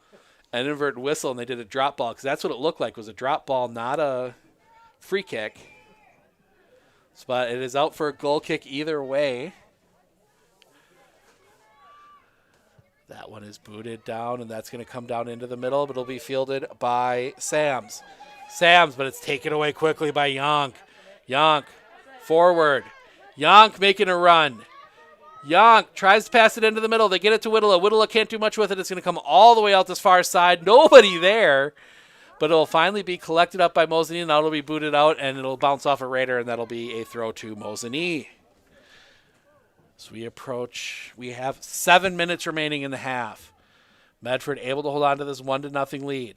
an inverted whistle, and they did a drop ball, because that's what it looked like, was a drop ball, not a free kick. But it is out for a goal kick either way. That one is booted down, and that's going to come down into the middle, but it'll be fielded by Sams. But it's taken away quickly by Yonk. Yonk, forward. Yonk making a run. Yonk tries to pass it into the middle. They get it to Whittla. Whittla can't do much with it. It's going to come all the way out this far side. Nobody there. But it'll finally be collected up by Mosinee, and that'll be booted out, and it'll bounce off a Raider, and that'll be a throw to Mosinee. So we have 7 minutes remaining in the half. Medford able to hold on to this 1-0 lead.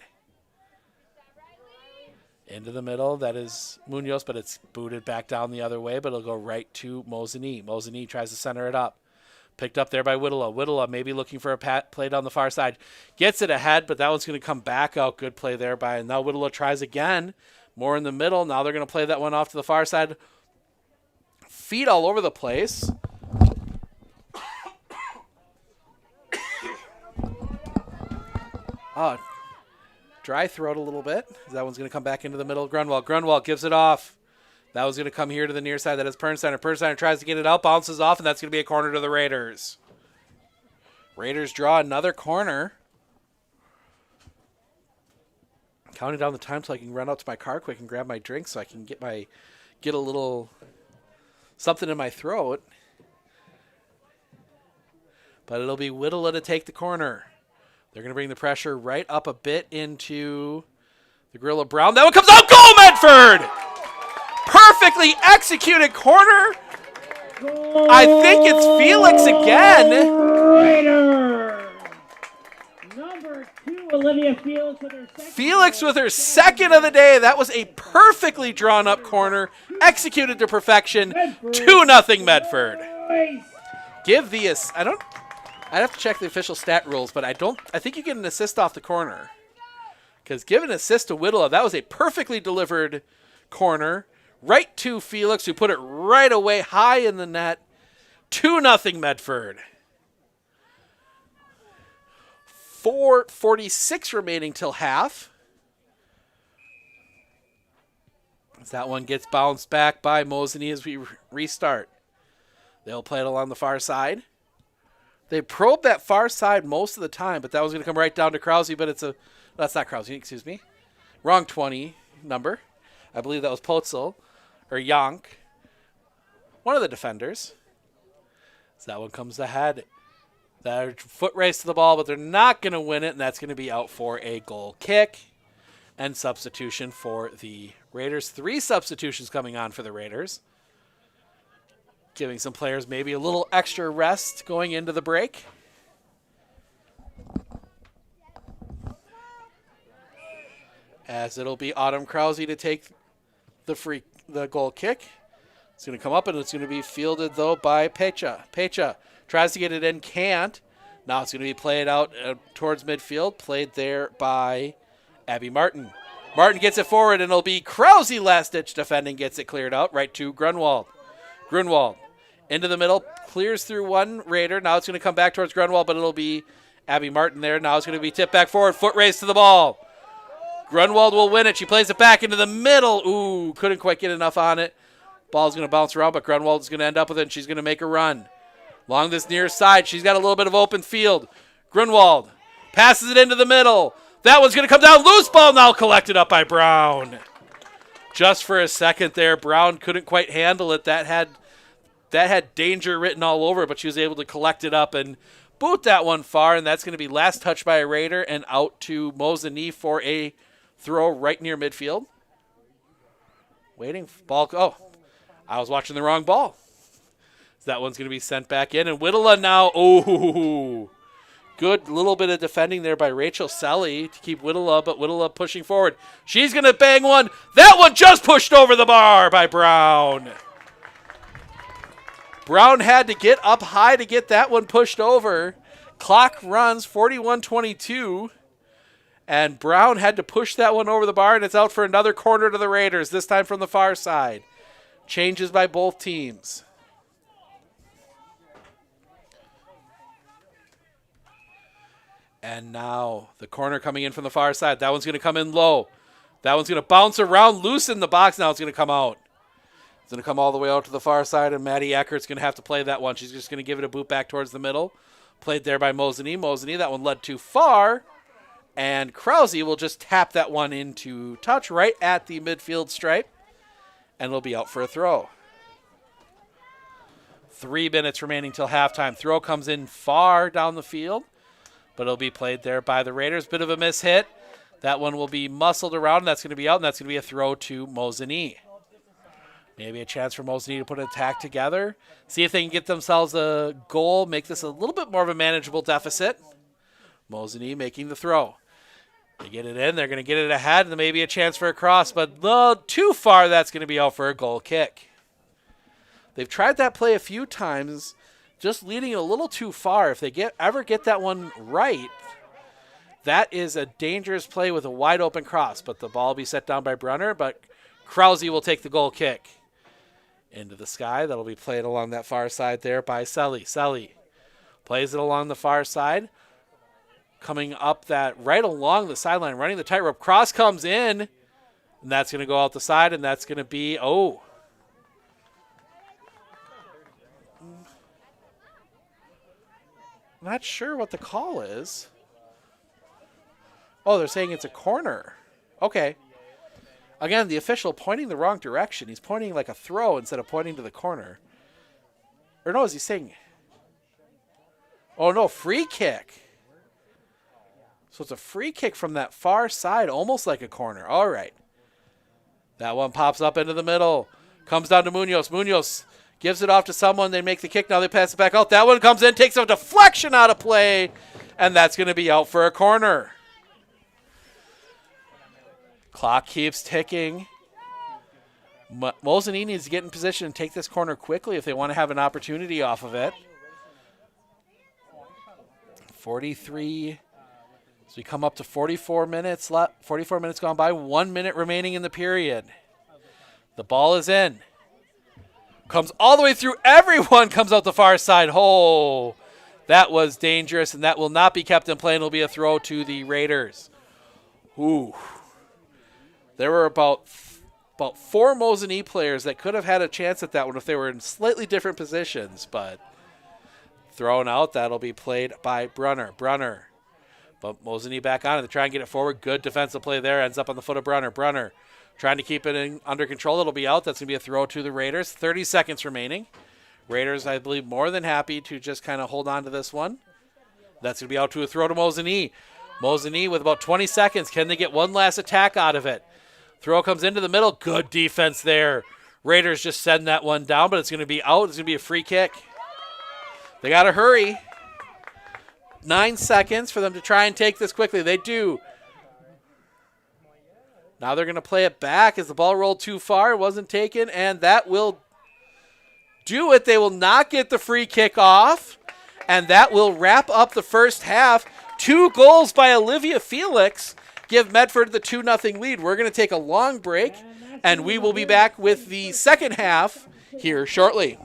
Into the middle, that is Munoz, but it's booted back down the other way, but it'll go right to Mosinee. Mosinee tries to center it up. Picked up there by Whittla. Whittla maybe looking for a play down the far side. Gets it ahead, but that one's going to come back out. Good play there by, and now Whittla tries again. More in the middle. Now they're going to play that one off to the far side. Feet all over the place. Dry throat a little bit. That one's going to come back into the middle. Grunwald gives it off. That was going to come here to the near side. That is Pernsteiner. Pernsteiner tries to get it out, bounces off, and that's going to be a corner to the Raiders. Raiders draw another corner. Counting down the time so I can run out to my car quick and grab my drink so I can get a little something in my throat. But it'll be Whittla to take the corner. They're going to bring the pressure right up a bit into the grill of Brown. That one comes out. Goal, Medford! Perfectly executed corner. I think it's Felix again. Raider. Number 2, Olivia Felix with her second. Felix with her second of the day. That was a perfectly drawn up corner, executed to perfection. 2-0 Medford. Give the I'd have to check the official stat rules, but I think you get an assist off the corner. Because give an assist to Whittla. That was a perfectly delivered corner. Right to Felix, who put it right away high in the net. 2-0 Medford. 4:46 remaining till half. As that one gets bounced back by Mosinee as we restart. They'll play it along the far side. They probed that far side most of the time, but that was going to come right down to Krause, but that's not Krause, excuse me. Wrong 20 number. I believe that was Potzel, or Yonk, one of the defenders. So that one comes ahead. That foot race to the ball, but they're not going to win it, and that's going to be out for a goal kick and substitution for the Raiders. 3 substitutions coming on for the Raiders. Giving some players maybe a little extra rest going into the break. As it'll be Autumn Krause to take the goal kick. It's going to come up, and it's going to be fielded, though, by Pecha. Pecha tries to get it in, can't. Now it's going to be played out towards midfield, played there by Abby Martin. Martin gets it forward, and it'll be Krause last-ditch defending, gets it cleared out, right to Grunwald. Grunwald into the middle, clears through one Raider. Now it's going to come back towards Grunwald, but it'll be Abby Martin there. Now it's going to be tipped back forward, foot race to the ball. Grunwald will win it. She plays it back into the middle. Ooh, couldn't quite get enough on it. Ball's going to bounce around, but Grunwald is going to end up with it, and she's going to make a run. Along this near side, she's got a little bit of open field. Grunwald passes it into the middle. That one's going to come down. Loose ball now collected up by Brown. Just for a second there, Brown couldn't quite handle it. That had danger written all over it, but she was able to collect it up and boot that one far, and that's going to be last touch by a Raider and out to Mosinee for a throw right near midfield. Waiting. Ball. Oh, I was watching the wrong ball. So that one's going to be sent back in. And Whittla now. Oh, good little bit of defending there by Rachel Selly to keep Whittla, but Whittla pushing forward. She's going to bang one. That one just pushed over the bar by Brown. Brown had to get up high to get that one pushed over. Clock runs 41-22. And Brown had to push that one over the bar, and it's out for another corner to the Raiders, this time from the far side. Changes by both teams. And now the corner coming in from the far side. That one's going to come in low. That one's going to bounce around, loose in the box. Now it's going to come out. It's going to come all the way out to the far side, and Maddie Eckert's going to have to play that one. She's just going to give it a boot back towards the middle. Played there by Mosinee. Mosinee, that one led too far. And Krause will just tap that one into touch right at the midfield stripe. And it'll be out for a throw. 3 minutes remaining till halftime. Throw comes in far down the field. But it'll be played there by the Raiders. Bit of a miss hit. That one will be muscled around. And that's going to be out. And that's going to be a throw to Mosinee. Maybe a chance for Mosinee to put an attack together. See if they can get themselves a goal. Make this a little bit more of a manageable deficit. Mosinee making the throw. They get it in. They're going to get it ahead, and maybe a chance for a cross, but too far. That's going to be out for a goal kick. They've tried that play a few times, just leading it a little too far. If they ever get that one right, that is a dangerous play with a wide open cross, but the ball will be set down by Brunner, but Krause will take the goal kick. Into the sky. That'll be played along that far side there by Selly. Selly plays it along the far side. Coming up that right along the sideline, running the tightrope. Cross comes in, and that's going to go out the side, and that's going to be, not sure what the call is. Oh, they're saying it's a corner. Okay. Again, the official pointing the wrong direction. He's pointing like a throw instead of pointing to the corner. Or no, is he saying? Oh, no, free kick. So it's a free kick from that far side, almost like a corner. All right. That one pops up into the middle. Comes down to Munoz. Munoz gives it off to someone. They make the kick. Now they pass it back out. That one comes in, takes a deflection out of play, and that's going to be out for a corner. Clock keeps ticking. Mosinee needs to get in position and take this corner quickly if they want to have an opportunity off of it. 43. So we come up to 44 minutes left. 44 minutes gone by. 1 minute remaining in the period. The ball is in. Comes all the way through. Everyone comes out the far side. Oh, that was dangerous, and that will not be kept in play. It'll be a throw to the Raiders. Ooh. There were about 4 Mosinee players that could have had a chance at that one if they were in slightly different positions, but thrown out. That'll be played by Brunner. Brunner. But Mosinee back on it to try and get it forward. Good defensive play there. Ends up on the foot of Brunner. Brunner trying to keep it under control. It'll be out. That's going to be a throw to the Raiders. 30 seconds remaining. Raiders, I believe, more than happy to just kind of hold on to this one. That's going to be out to a throw to Mosinee. Mosinee with about 20 seconds. Can they get one last attack out of it? Throw comes into the middle. Good defense there. Raiders just send that one down, but it's going to be out. It's going to be a free kick. They got to hurry. 9 seconds for them to try and take this quickly. They do. Now they're going to play it back as the ball rolled too far. It wasn't taken, and that will do it. They will not get the free kick off, and that will wrap up the first half. 2 goals by Olivia Felix give Medford the 2-0 lead. We're going to take a long break, and we will be back with the second half here shortly.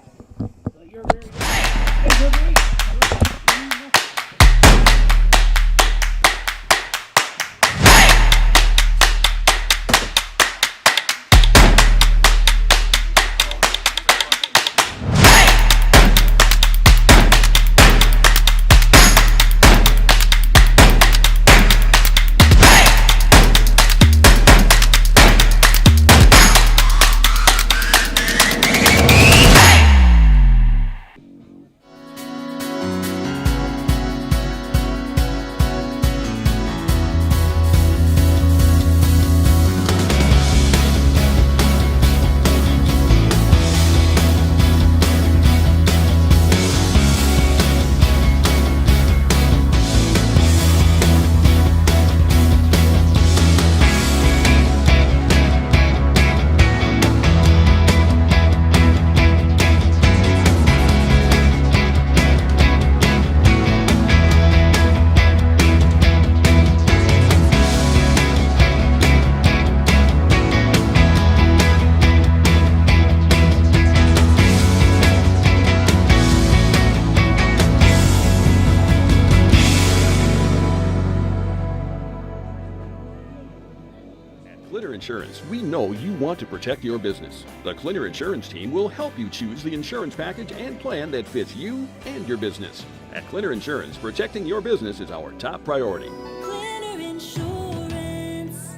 we know you want to protect your business. The Clinner Insurance team will help you choose the insurance package and plan that fits you and your business. At Clinner Insurance, protecting your business is our top priority. Clinner Insurance.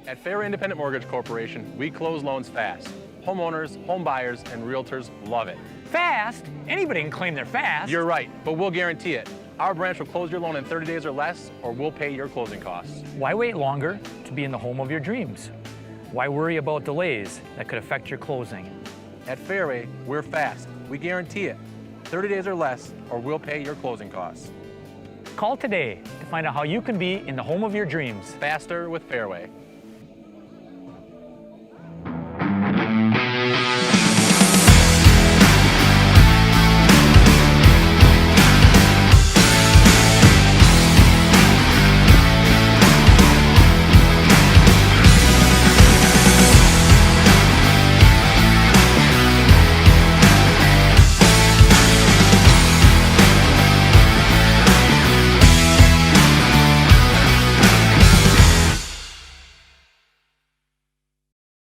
At Fairway Independent Mortgage Corporation, we close loans fast. Homeowners, home buyers, and realtors love it. Fast? Anybody can claim they're fast. You're right, but we'll guarantee it. Our branch will close your loan in 30 days or less, or we'll pay your closing costs. Why wait longer to be in the home of your dreams? Why worry about delays that could affect your closing? At Fairway, we're fast. We guarantee it. 30 days or less, or we'll pay your closing costs. Call today to find out how you can be in the home of your dreams. Faster with Fairway.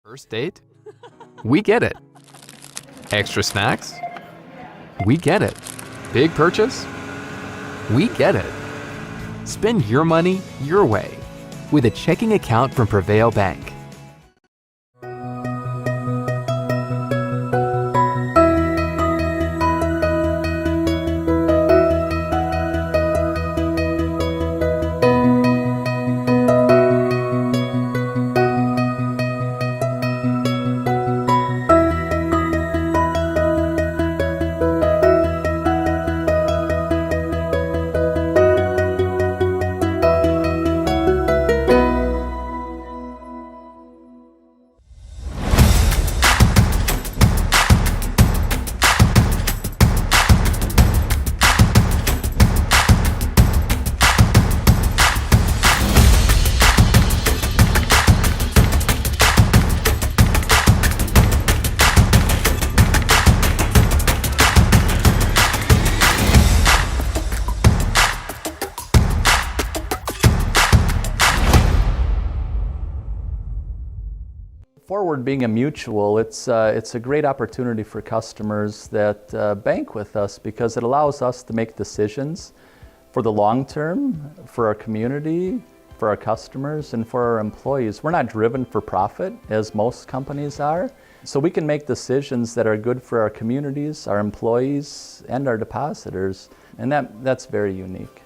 First date? We get it. Extra snacks? We get it. Big purchase? We get it. Spend your money your way with a checking account from Prevail Bank. Forward being a mutual, it's a great opportunity for customers that bank with us because it allows us to make decisions for the long term, for our community, for our customers, and for our employees. We're not driven for profit as most companies are, so we can make decisions that are good for our communities, our employees, and our depositors, and that's very unique.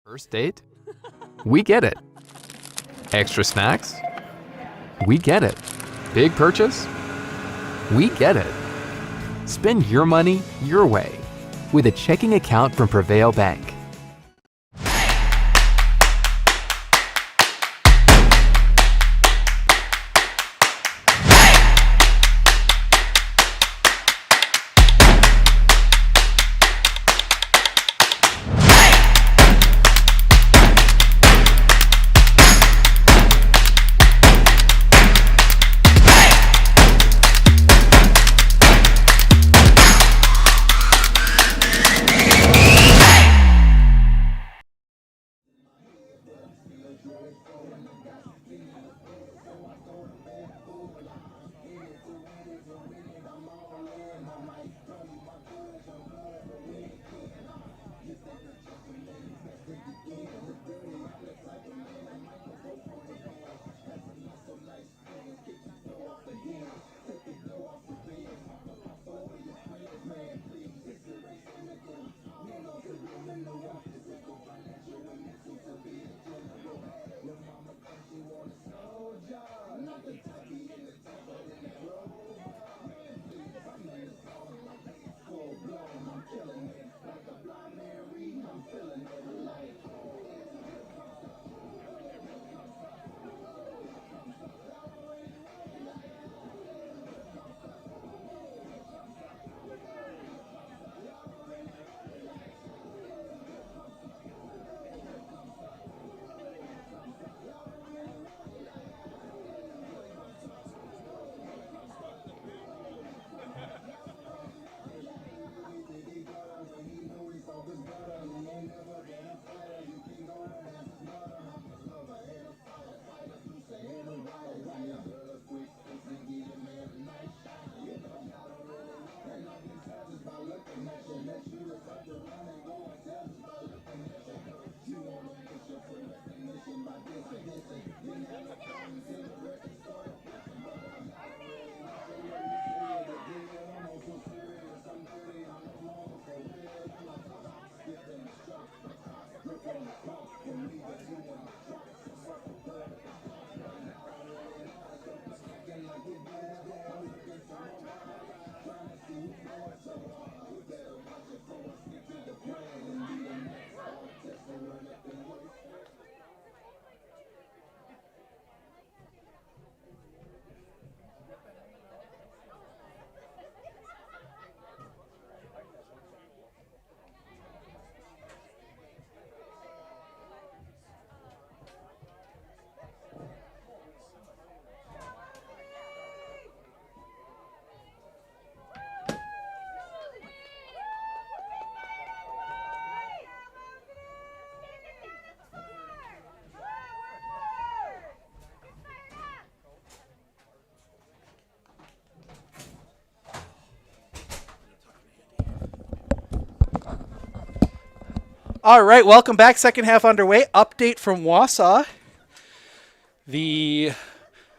First date? We get it. Extra snacks? We get it. Big purchase? We get it. Spend your money your way with a checking account from Prevail Bank. All right, welcome back. Second half underway. Update from Wausau. The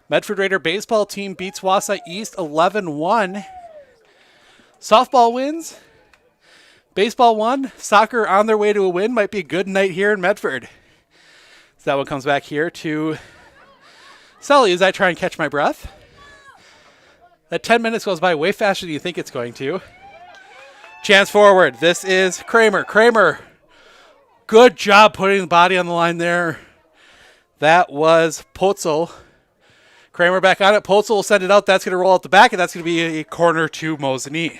Medford Raider baseball team beats Wausau East 11-1. Softball wins. Baseball won. Soccer on their way to a win. Might be a good night here in Medford. So that one comes back here to Sully as I try and catch my breath. That 10 minutes goes by way faster than you think it's going to. Chance forward. This is Kramer. Kramer. Good job putting the body on the line there. That was Potzel. Kramer back on it. Potzel will send it out. That's going to roll out the back, and that's going to be a corner to Mosinee.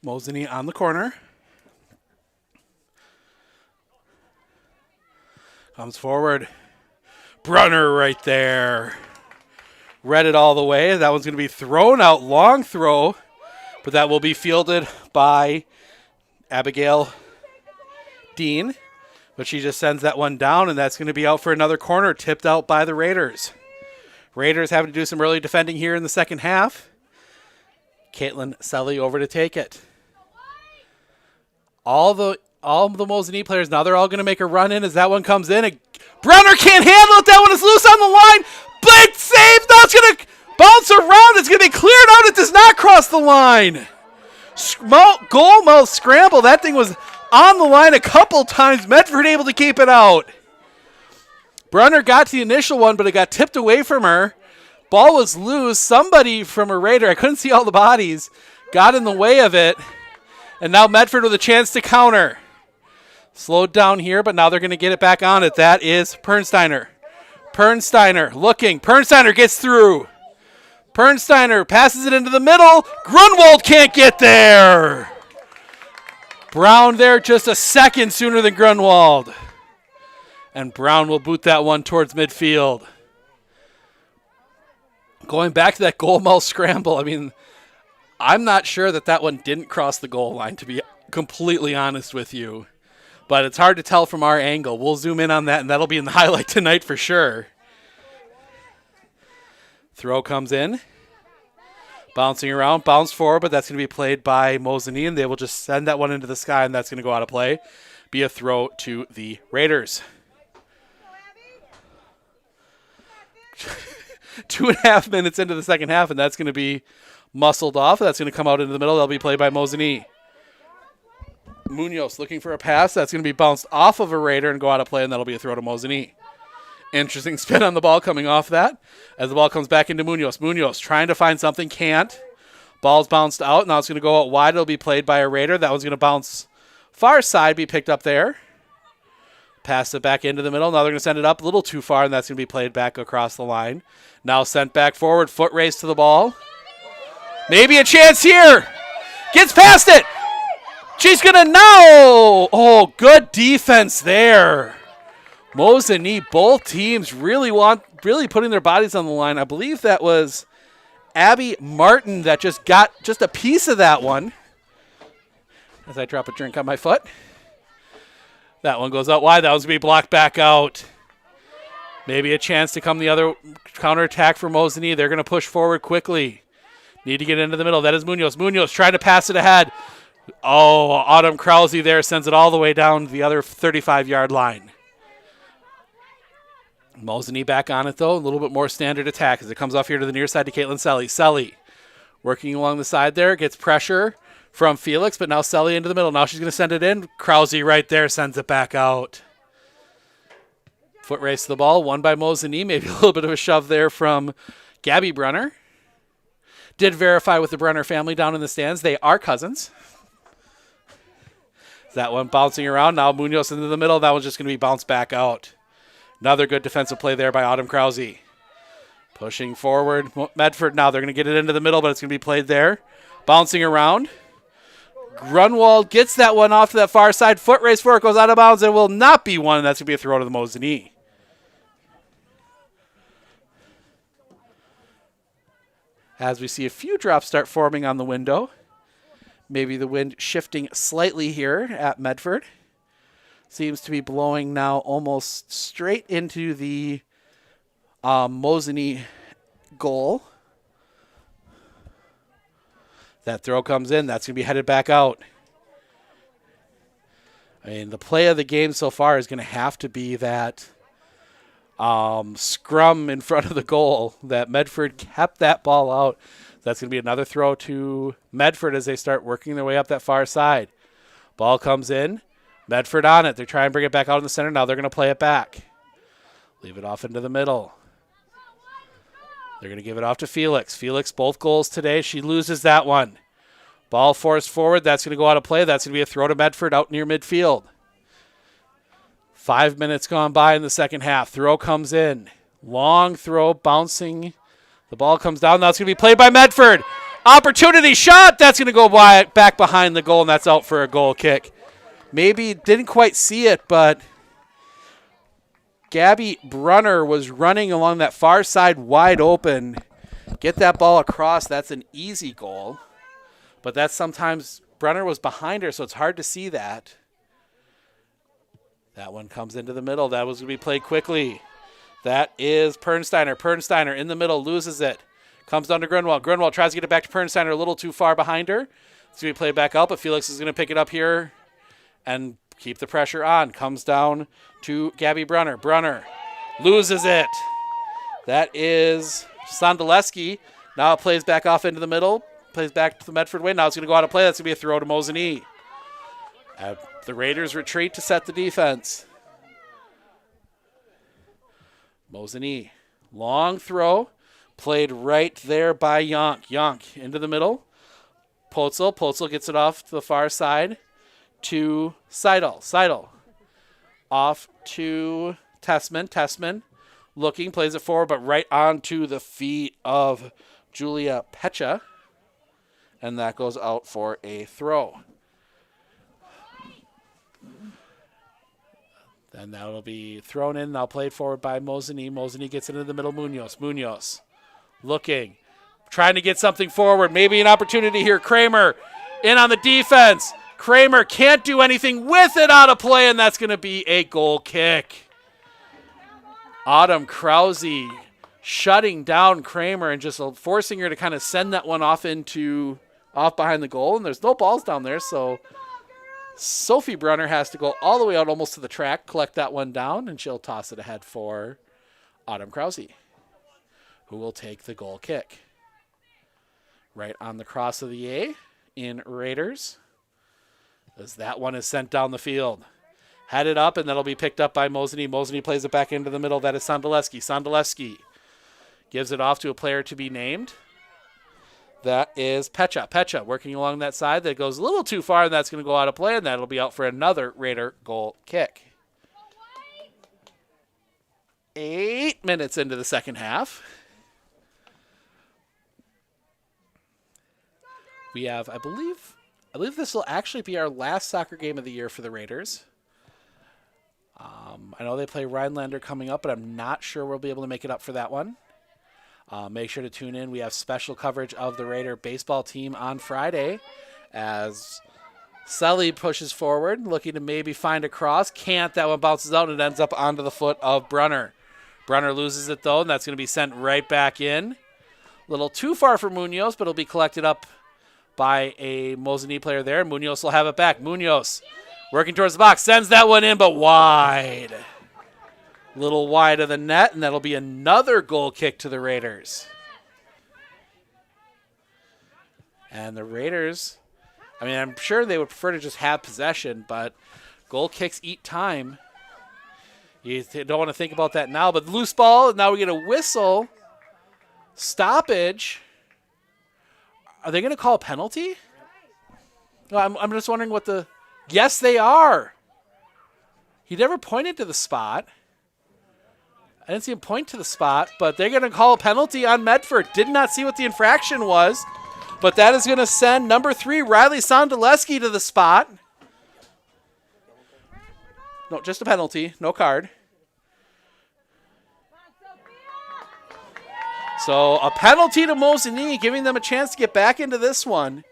Mosinee on the corner. Comes forward. Brunner right there. Read it all the way. That one's going to be thrown out. Long throw. But that will be fielded by Abigail Dean. But she just sends that one down, and that's going to be out for another corner, tipped out by the Raiders. Raiders having to do some early defending here in the second half. Caitlin Selly over to take it. All the Mosinee players, now they're all going to make a run in as that one comes in. Brunner can't handle it. That one is loose on the line. Big save. Now it's going to bounce across the line. Goal mouth scramble. That thing was on the line a couple times. Medford able to keep it out. Brunner got to the initial one, but it got tipped away from her. Ball was loose. Somebody from a Raider, I couldn't see all the bodies, got in the way of it. And now Medford with a chance to counter. Slowed down here, but now they're going to get it back on it. That is Pernsteiner. Pernsteiner looking. Pernsteiner gets through. Pernsteiner passes it into the middle. Grunwald can't get there. Brown there just a second sooner than Grunwald. And Brown will boot that one towards midfield. Going back to that goal mouth scramble, I mean, I'm not sure that one didn't cross the goal line, to be completely honest with you. But it's hard to tell from our angle. We'll zoom in on that, and that'll be in the highlight tonight for sure. Throw comes in. Bouncing around, bounce forward, but that's going to be played by Mosinee, and they will just send that one into the sky, and that's going to go out of play. Be a throw to the Raiders. 2.5 minutes into the second half, and that's going to be muscled off. That's going to come out into the middle. That'll be played by Mosinee. Munoz looking for a pass. That's going to be bounced off of a Raider and go out of play, and that'll be a throw to Mosinee. Interesting spin on the ball coming off that as the ball comes back into Munoz. Munoz trying to find something, can't. Ball's bounced out. Now it's going to go out wide. It'll be played by a Raider. That one's going to bounce far side, be picked up there. Pass it back into the middle. Now they're going to send it up a little too far, and that's going to be played back across the line. Now sent back forward. Foot race to the ball. Maybe a chance here. Gets past it. She's going to know. Oh, good defense there. Mosinee, both teams really putting their bodies on the line. I believe that was Abby Martin that just got just a piece of that one. As I drop a drink on my foot. That one goes out wide. That one's going to be blocked back out. Maybe a chance to come the other counterattack for Mosinee. They're going to push forward quickly. Need to get into the middle. That is Munoz. Munoz trying to pass it ahead. Oh, Autumn Krause there sends it all the way down the other 35-yard line. Mosinee back on it, though. A little bit more standard attack as it comes off here to the near side to Caitlin Selly. Selly working along the side there. Gets pressure from Felix, but now Selly into the middle. Now she's going to send it in. Krause right there sends it back out. Foot race to the ball. Won by Mosinee. Maybe a little bit of a shove there from Gabby Brunner. Did verify with the Brunner family down in the stands. They are cousins. That one bouncing around. Now Munoz into the middle. That one's just going to be bounced back out. Another good defensive play there by Autumn Krause. Pushing forward. Medford now. They're going to get it into the middle, but it's going to be played there. Bouncing around. Grunwald gets that one off to that far side. Foot race for it. Goes out of bounds. It will not be one. And that's going to be a throw to the Mosinee. As we see a few drops start forming on the window. Maybe the wind shifting slightly here at Medford. Seems to be blowing now almost straight into the Mosinee goal. That throw comes in. That's going to be headed back out. I mean, the play of the game so far is going to have to be that scrum in front of the goal that Medford kept that ball out. That's going to be another throw to Medford as they start working their way up that far side. Ball comes in. Medford on it. They're trying to bring it back out in the center. Now they're going to play it back. Leave it off into the middle. They're going to give it off to Felix. Felix, both goals today. She loses that one. Ball forced forward. That's going to go out of play. That's going to be a throw to Medford out near midfield. 5 minutes gone by in the second half. Throw comes in. Long throw, bouncing. The ball comes down. Now it's going to be played by Medford. Opportunity shot. That's going to go back behind the goal, and that's out for a goal kick. Maybe didn't quite see it, but Gabby Brunner was running along that far side wide open. Get that ball across. That's an easy goal. But that's sometimes Brunner was behind her, so it's hard to see that. That one comes into the middle. That was going to be played quickly. That is Pernsteiner. Pernsteiner in the middle, loses it. Comes down to Grunwald. Grunwald tries to get it back to Pernsteiner, a little too far behind her. It's going to be played back out, but Felix is going to pick it up here and keep the pressure on. Comes down to Gabby Brunner. Brunner loses it. That is Sondelewski. Now it plays back off into the middle. plays back to the Medford way. Now it's going to go out of play. That's going to be a throw to Mosinee. The Raiders retreat to set the defense. Mosinee, long throw, played right there by Yonk. Yonk into the middle. Potzel. Potzel gets it off to the far side to Seidel. Seidel off to Tessman. Tessman looking, plays it forward, but right onto the feet of Julia Pecha. And that goes out for a throw. Then that'll be thrown in, now played forward by Mosinee. Mosinee gets it into the middle, Munoz. Munoz looking, trying to get something forward. Maybe an opportunity here. Kramer in on the defense. Kramer can't do anything with it, out of play, and that's going to be a goal kick. Autumn Krause shutting down Kramer and just forcing her to kind of send that one off behind the goal, and there's no balls down there, so Sophie Brunner has to go all the way out almost to the track, collect that one down, and she'll toss it ahead for Autumn Krause, who will take the goal kick. Right on the cross of the A in Raiders, as that one is sent down the field. Headed up, and that'll be picked up by Mosinee. Mosinee plays it back into the middle. That is Sondaleski. Sondaleski gives it off to a player to be named. That is Pecha. Pecha working along that side. That goes a little too far, and that's going to go out of play, and that'll be out for another Raider goal kick. 8 minutes into the second half. We have, I believe this will actually be our last soccer game of the year for the Raiders. I know they play Rhinelander coming up, but I'm not sure we'll be able to make it up for that one. Make sure to tune in. We have special coverage of the Raider baseball team on Friday as Sully pushes forward, looking to maybe find a cross. Can't. That one bounces out and ends up onto the foot of Brunner. Brunner loses it, though, and that's going to be sent right back in. A little too far for Munoz, but it'll be collected up by a Mosinee player there. Munoz will have it back. Munoz working towards the box. Sends that one in, but wide. Little wide of the net, and that'll be another goal kick to the Raiders. And the Raiders, I mean, I'm sure they would prefer to just have possession, but goal kicks eat time. You don't want to think about that now, but loose ball, now we get a whistle. Stoppage. Are they going to call a penalty? No, I'm just wondering what the... Yes, they are. He never pointed to the spot. I didn't see him point to the spot, but they're going to call a penalty on Medford. Did not see what the infraction was, but that is going to send number 3, Riley Sondaleski, to the spot. No, just a penalty, no card. So a penalty to Mosinee, giving them a chance to get back into this one.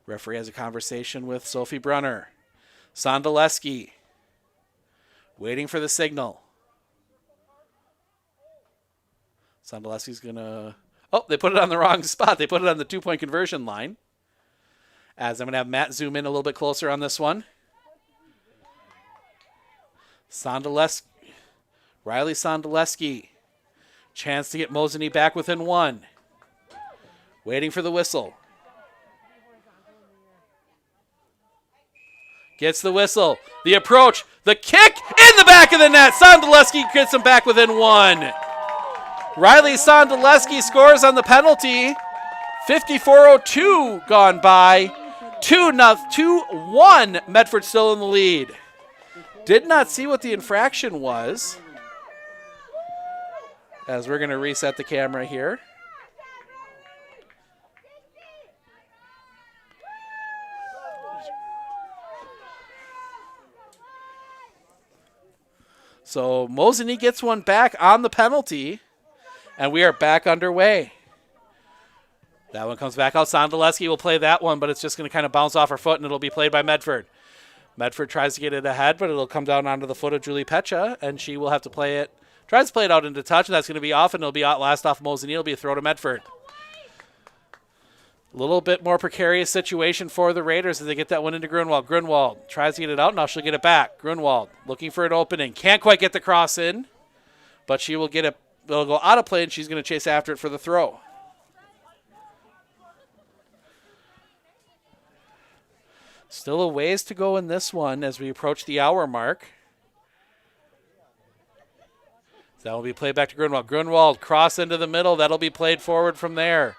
Referee has a conversation with Sophie Brunner. Sondaleski waiting for the signal. Sondaleski's going to... Oh, they put it on the wrong spot. They put it on the 2-point conversion line. As I'm going to have Matt zoom in a little bit closer on this one. Riley Sondaleski. Chance to get Mosinee back within 1. Waiting for the whistle. Gets the whistle. The approach. The kick in the back of the net. Sondaleski gets him back within 1. Riley Sondaleski scores on the penalty. 54:02 gone by. 2-1. Medford still in the lead. Did not see what the infraction was. As we're going to reset the camera here. So Mosinee gets one back on the penalty, and we are back underway. That one comes back out. Sondaleski will play that one, but it's just going to kind of bounce off her foot, and it'll be played by Medford. Medford tries to get it ahead, but it'll come down onto the foot of Julie Pecha, and she will have to play it. Tries to play it out into touch, and that's going to be off, and it'll be out last off Mosinee. It'll be a throw to Medford. A little bit more precarious situation for the Raiders as they get that one into Grunwald. Grunwald tries to get it out. Now she'll get it back. Grunwald looking for an opening. Can't quite get the cross in, but she will get it it'll go out of play, and she's going to chase after it for the throw. Still a ways to go in this one as we approach the hour mark. That will be played back to Grunwald. Grunwald, cross into the middle. That'll be played forward from there.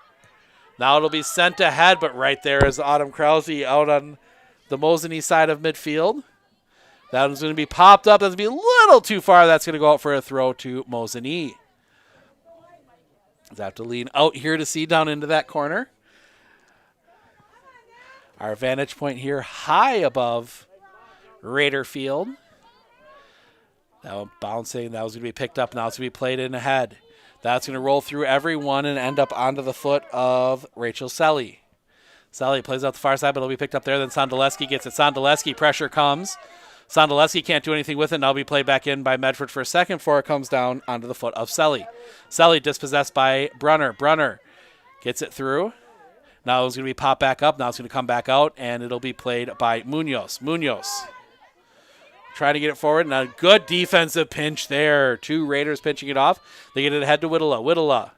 Now it'll be sent ahead, but right there is Autumn Krause out on the Mosinee side of midfield. That one's going to be popped up. That's going to be a little too far. That's going to go out for a throw to Mosinee. They have to lean out here to see down into that corner. Our vantage point here high above Raider Field. That one bouncing. That was going to be picked up. Now it's going to be played in ahead. That's going to roll through everyone and end up onto the foot of Rachel Selly. Selly plays out the far side, but it'll be picked up there. Then Sondoleski gets it. Sondoleski, pressure comes. Sondoleski can't do anything with it. Now it'll be played back in by Medford for a second before it comes down onto the foot of Selly. Selly dispossessed by Brunner. Brunner gets it through. Now it's going to be popped back up. Now it's going to come back out, and it'll be played by Munoz. Munoz trying to get it forward. Now good defensive pinch there. Two Raiders pinching it off. They get it ahead to Whittala. Whittala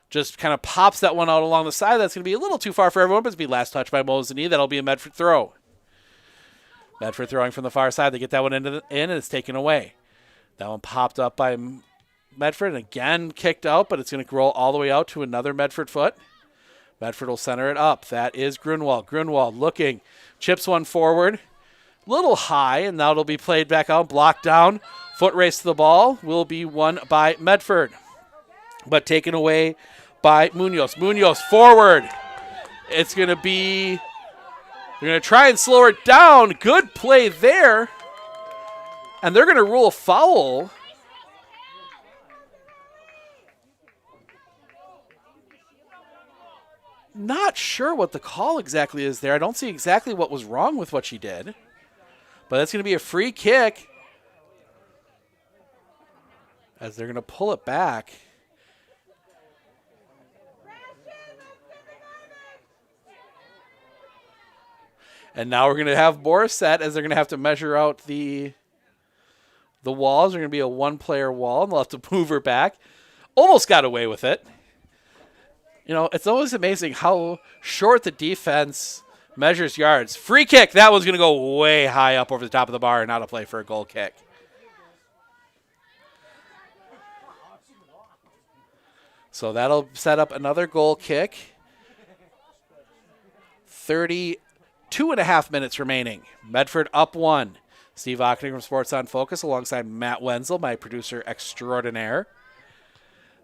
just kind of pops that one out along the side. That's going to be a little too far for everyone, but it's going to be last touch by Mosinee. That'll be a Medford throw. Medford throwing from the far side. They get that one in, and it's taken away. That one popped up by Medford, and again kicked out, but it's going to roll all the way out to another Medford foot. Medford will center it up. That is Grunwald. Grunwald looking. Chips one forward. Little high, and now it'll be played back out. Blocked down. Foot race to the ball will be won by Medford, but taken away by Munoz. Munoz forward. It's going to be, they're going to try and slow her down. Good play there. And they're going to rule a foul. Not sure what the call exactly is there. I don't see exactly what was wrong with what she did. But that's going to be a free kick as they're going to pull it back. And now we're going to have Boris set as they're going to have to measure out the walls. They're going to be a one-player wall, and they'll have to move her back. Almost got away with it. You know, it's always amazing how short the defense measures yards. Free kick. That one's going to go way high up over the top of the bar and out of play for a goal kick. So that'll set up another goal kick. 32.5 minutes remaining. Medford up 1. Steve Ockning from Sports on Focus alongside Matt Wenzel, my producer extraordinaire.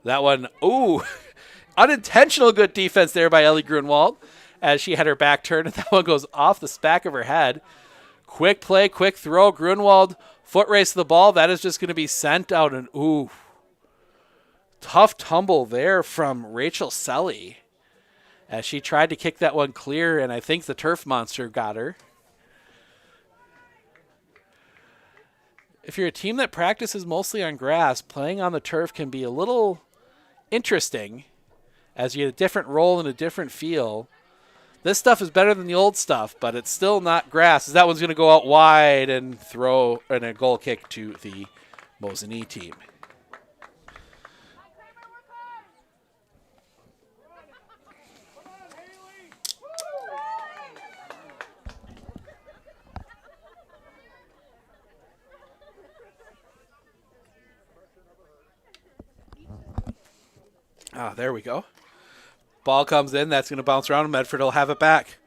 That one, ooh, unintentional good defense there by Ellie Grunwald as she had her back turned, and that one goes off the back of her head. Quick play, quick throw. Grunwald foot race to the ball. That is just going to be sent out, and ooh, tough tumble there from Rachel Selly as she tried to kick that one clear, and I think the turf monster got her. If you're a team that practices mostly on grass, playing on the turf can be a little interesting as you get a different role and a different feel. This stuff is better than the old stuff, but it's still not grass. That one's going to go out wide and throw in a goal kick to the Mosinee team. There we go. Ball comes in. That's going to bounce around. Medford will have it back.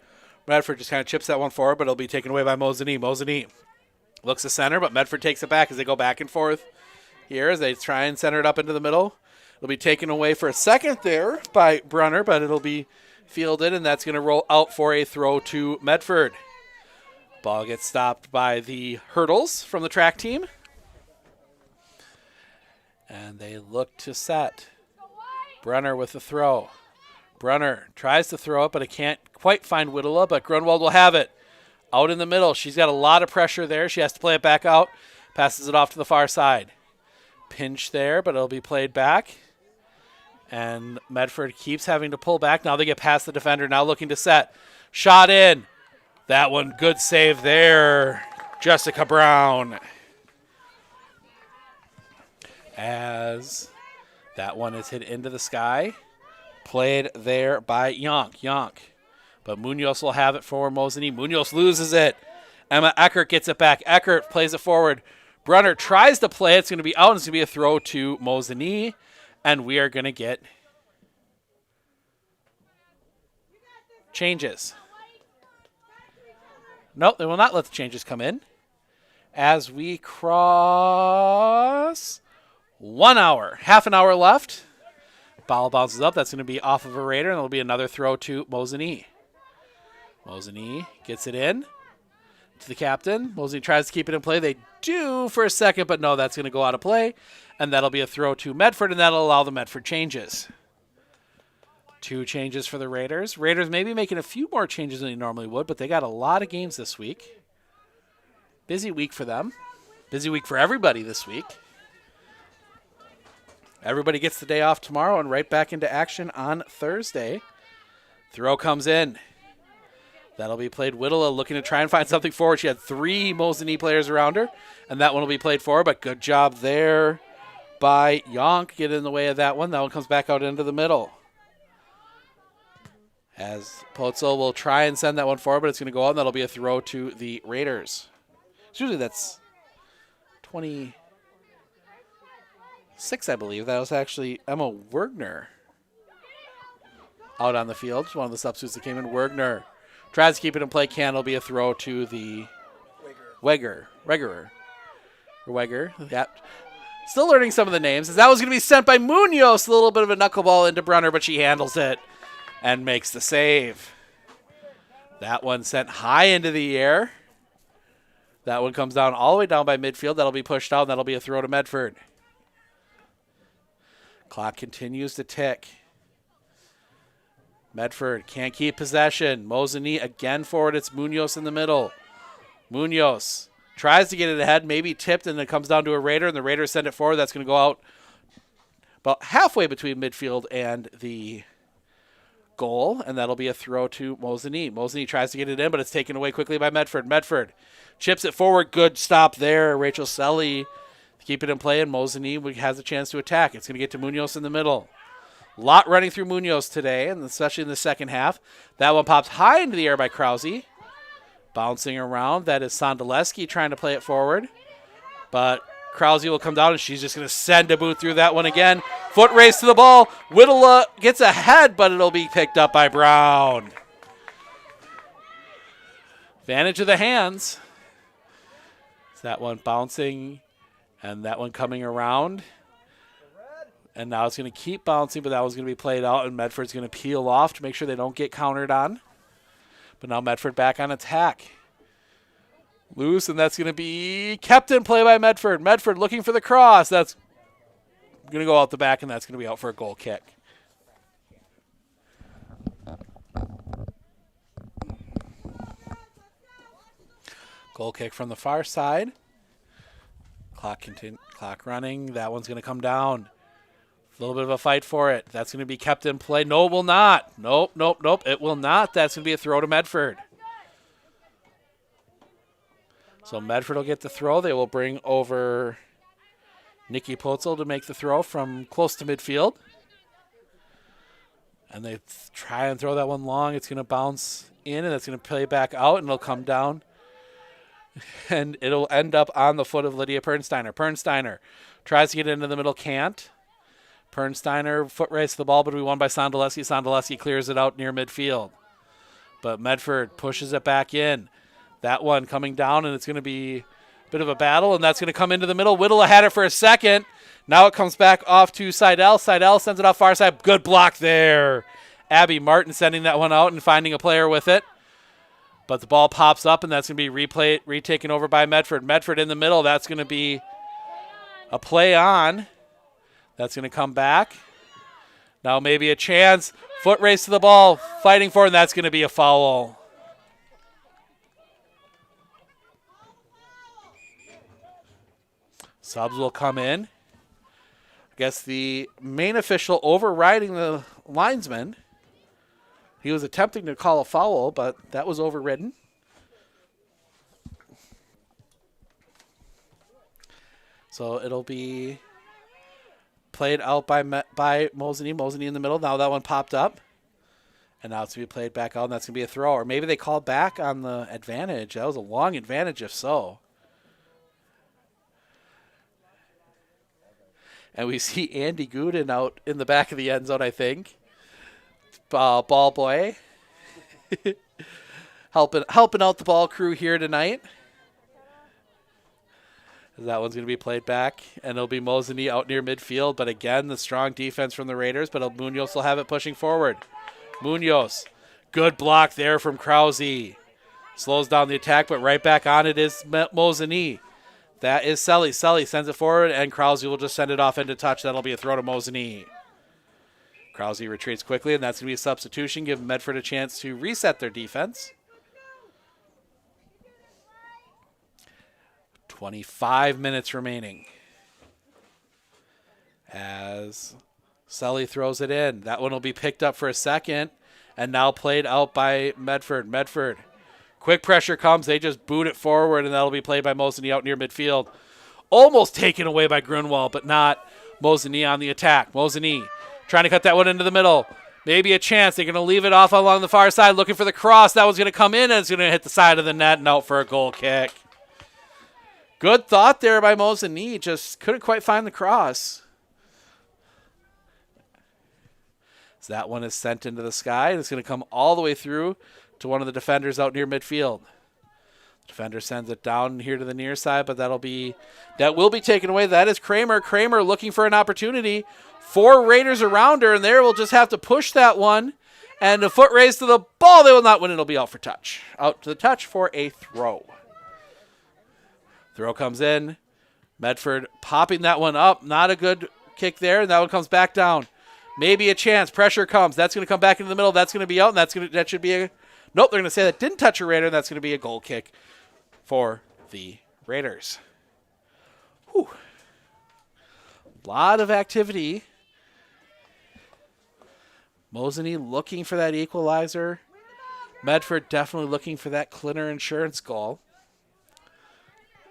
Medford just kind of chips that one forward, but it'll be taken away by Mosinee. Mosinee looks to center, but Medford takes it back as they go back and forth here as they try and center it up into the middle. It'll be taken away for a second there by Brunner, but it'll be fielded, and that's going to roll out for a throw to Medford. Ball gets stopped by the Hurdles from the track team. And they look to set. Brunner with the throw. Brunner tries to throw it, but it can't quite find Whittala, but Grunwald will have it. Out in the middle. She's got a lot of pressure there. She has to play it back out. Passes it off to the far side. Pinch there, but it'll be played back. And Medford keeps having to pull back. Now they get past the defender. Now looking to set. Shot in. That one, good save there. Jessica Brown. As That one is hit into the sky. Played there by Yonk. But Munoz will have it for Mosinee. Munoz loses it. Emma Eckert gets it back. Eckert plays it forward. Brunner tries to play. It's going to be out. It's going to be a throw to Mosinee. And we are going to get changes. Nope, they will not let the changes come in. As we cross 1 hour. Half an hour left. Ball bounces up. That's going to be off of a Raider, and it'll be another throw to Mosinee. Mosinee gets it in to the captain. Mosinee tries to keep it in play. They do for a second, but no, that's going to go out of play. And that'll be a throw to Medford, and that'll allow the Medford changes. 2 changes for the Raiders. Raiders maybe making a few more changes than they normally would, but they got a lot of games this week. Busy week for them. Busy week for everybody this week. Everybody gets the day off tomorrow and right back into action on Thursday. Throw comes in. That'll be played. Whittla looking to try and find something forward. She had 3 Mosinee players around her, and that one will be played forward, but good job there by Yonk. Get in the way of that one. That one comes back out into the middle. As Potzel will try and send that one forward, but it's going to go out, and that'll be a throw to the Raiders. Usually that's 26, I believe. That was actually Emma Wergner out on the field. One of the substitutes that came in. Wergner tries to keep it in play. It'll be a throw to the Weger. Yep. Still learning some of the names. As that was going to be sent by Munoz. A little bit of a knuckleball into Brunner, but she handles it and makes the save. That one sent high into the air. That one comes down all the way down by midfield. That'll be pushed out, and that'll be a throw to Medford. Clock continues to tick. Medford can't keep possession. Mosinee again forward. It's Munoz in the middle. Munoz tries to get it ahead, maybe tipped, and it comes down to a Raider, and the Raiders send it forward. That's going to go out about halfway between midfield and the goal, and that'll be a throw to Mosinee. Mosinee tries to get it in, but it's taken away quickly by Medford. Medford chips it forward. Good stop there. Rachel Selly to keep it in play, and Mosinee has a chance to attack. It's going to get to Munoz in the middle. A lot running through Munoz today, and especially in the second half. That one pops high into the air by Krause. Bouncing around. That is Sondelewski trying to play it forward. But Krause will come down, and she's just going to send a boot through that one again. Foot race to the ball. Whittla gets ahead, but it'll be picked up by Brown. Advantage of the hands. It's that one bouncing, and that one coming around. And now it's going to keep bouncing, but that was going to be played out, and Medford's going to peel off to make sure they don't get countered on. But now Medford back on attack. Loose, and that's going to be kept in play by Medford. Medford looking for the cross. That's going to go out the back, and that's going to be out for a goal kick. Goal kick from the far side. Clock running. That one's going to come down. A little bit of a fight for it. That's going to be kept in play. No, it will not. Nope. It will not. That's going to be a throw to Medford. So Medford will get the throw. They will bring over Nikki Potzel to make the throw from close to midfield. And they try and throw that one long. It's going to bounce in, and it's going to play back out, and it'll come down. And it'll end up on the foot of Lydia Pernsteiner. Pernsteiner tries to get into the middle, can't. Pernsteiner foot race to the ball, but we won by Sondelewski. Sondelewski clears it out near midfield. But Medford pushes it back in. That one coming down, and it's going to be a bit of a battle, and that's going to come into the middle. Whittla had it for a second. Now it comes back off to Seidel. Seidel sends it off far side. Good block there. Abby Martin sending that one out and finding a player with it. But the ball pops up, and that's going to be retaken over by Medford. Medford in the middle. That's going to be a play on. That's going to come back. Now maybe a chance. Foot race to the ball. Fighting for it, and that's going to be a foul. Subs will come in. I guess the main official overriding the linesman. He was attempting to call a foul, but that was overridden. So it'll be played out by Mosinee. Mosinee in the middle. Now that one popped up. And now it's going to be played back out, and that's going to be a throw. Or maybe they called back on the advantage. That was a long advantage if so. And we see Andy Gooden out in the back of the end zone, I think. Ball boy. helping out the ball crew here tonight. That one's going to be played back, and it'll be Mosinee out near midfield. But again, the strong defense from the Raiders, but Munoz will have it pushing forward. Munoz, good block there from Krause. Slows down the attack, but right back on it is Mosinee. That is Selly. Selly sends it forward, and Krause will just send it off into touch. That'll be a throw to Mosinee. Krause retreats quickly, and that's going to be a substitution, give Medford a chance to reset their defense. 25 minutes remaining. As Selly throws it in. That one will be picked up for a second, and now played out by Medford. Medford. Quick pressure comes. They just boot it forward, and that'll be played by Mosinee out near midfield. Almost taken away by Grunwald, but not. Mosinee on the attack. Mosinee trying to cut that one into the middle. Maybe a chance. They're going to leave it off along the far side, looking for the cross. That one's going to come in, and it's going to hit the side of the net and out for a goal kick. Good thought there by Mosinee. Just couldn't quite find the cross. So that one is sent into the sky, and it's going to come all the way through to one of the defenders out near midfield. The defender sends it down here to the near side, but that will be taken away. That is Kramer. Kramer looking for an opportunity. 4 Raiders around her, and there will just have to push that one. And a foot raise to the ball. They will not win. It'll be out for touch. Out to the touch for a throw. Throw comes in. Medford popping that one up. Not a good kick there, and that one comes back down. Maybe a chance. Pressure comes. That's going to come back into the middle. That's going to be out, and that should be a... Nope, they're going to say that didn't touch a Raider, and that's going to be a goal kick for the Raiders. Whew. A lot of activity. Mosinee looking for that equalizer. Medford definitely looking for that Clinner Insurance goal.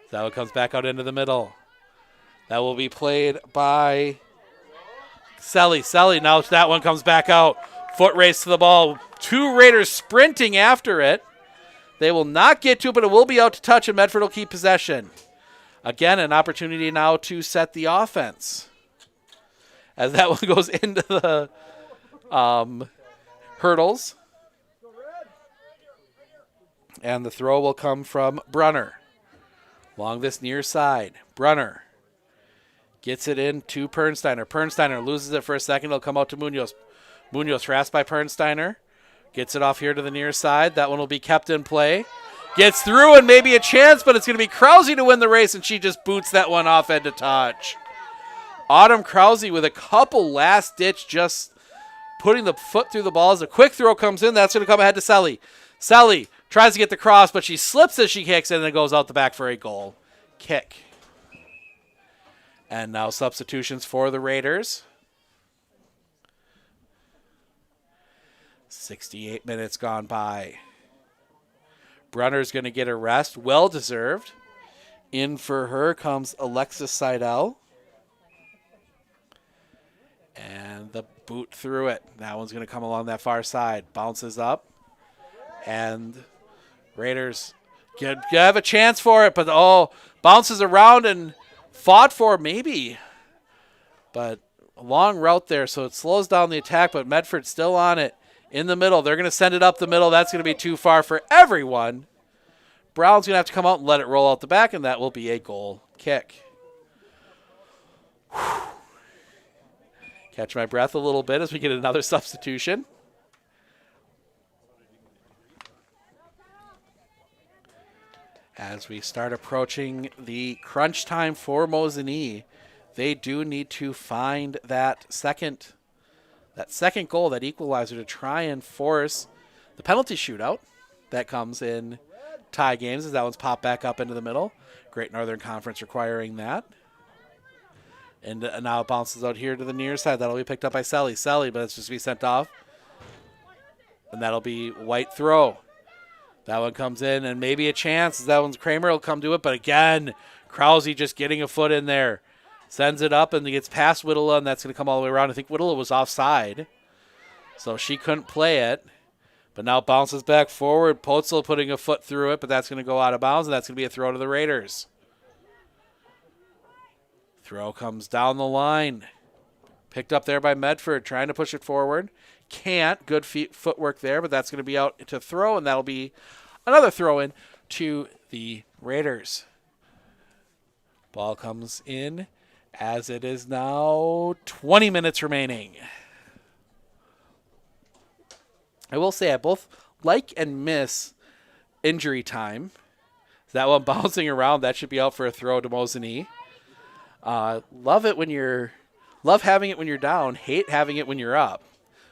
That one comes back out into the middle. That will be played by Selly. Selly, now that one comes back out. Foot race to the ball. 2 Raiders sprinting after it. They will not get to it, but it will be out to touch, and Medford will keep possession. Again, an opportunity now to set the offense. As that one goes into the hurdles. And the throw will come from Brunner. Along this near side. Brunner gets it in to Pernsteiner. Pernsteiner loses it for a second. It'll come out to Munoz. Munoz harassed by Pernsteiner. Gets it off here to the near side. That one will be kept in play. Gets through and maybe a chance, but it's going to be Krause to win the race, and she just boots that one off end to touch. Autumn Krause with a couple last ditch, just putting the foot through the ball. As a quick throw comes in, that's going to come ahead to Selly. Selly tries to get the cross, but she slips as she kicks it, and it goes out the back for a goal kick. And now substitutions for the Raiders. 68 minutes gone by. Brunner's going to get a rest. Well-deserved. In for her comes Alexis Seidel. And the boot through it. That one's going to come along that far side. Bounces up. And Raiders have a chance for it, but bounces around and fought for maybe. But a long route there, so it slows down the attack, but Medford's still on it. In the middle. They're going to send it up the middle. That's going to be too far for everyone. Brown's going to have to come out and let it roll out the back, and that will be a goal kick. Whew. Catch my breath a little bit as we get another substitution. As we start approaching the crunch time for Mosinee, they do need to find that second goal, that equalizer, to try and force the penalty shootout that comes in tie games, as that one's popped back up into the middle. Great Northern Conference requiring that. And now it bounces out here to the near side. That'll be picked up by Selly. Selly, but it's just be sent off. And that'll be White throw. That one comes in, and maybe a chance. That one's Kramer will come to it, but again, Krause just getting a foot in there. Sends it up and it gets past Whittla, and that's going to come all the way around. I think Whittla was offside, so she couldn't play it. But now bounces back forward. Potzel putting a foot through it, but that's going to go out of bounds, and that's going to be a throw to the Raiders. Throw comes down the line. Picked up there by Medford, trying to push it forward. Can't. Good footwork there, but that's going to be out to throw, and that'll be another throw in to the Raiders. Ball comes in as it is now 20 minutes remaining. I will say I both like and miss injury time. That one bouncing around, that should be out for a throw to Mosinee. Love having it when you're down, hate having it when you're up.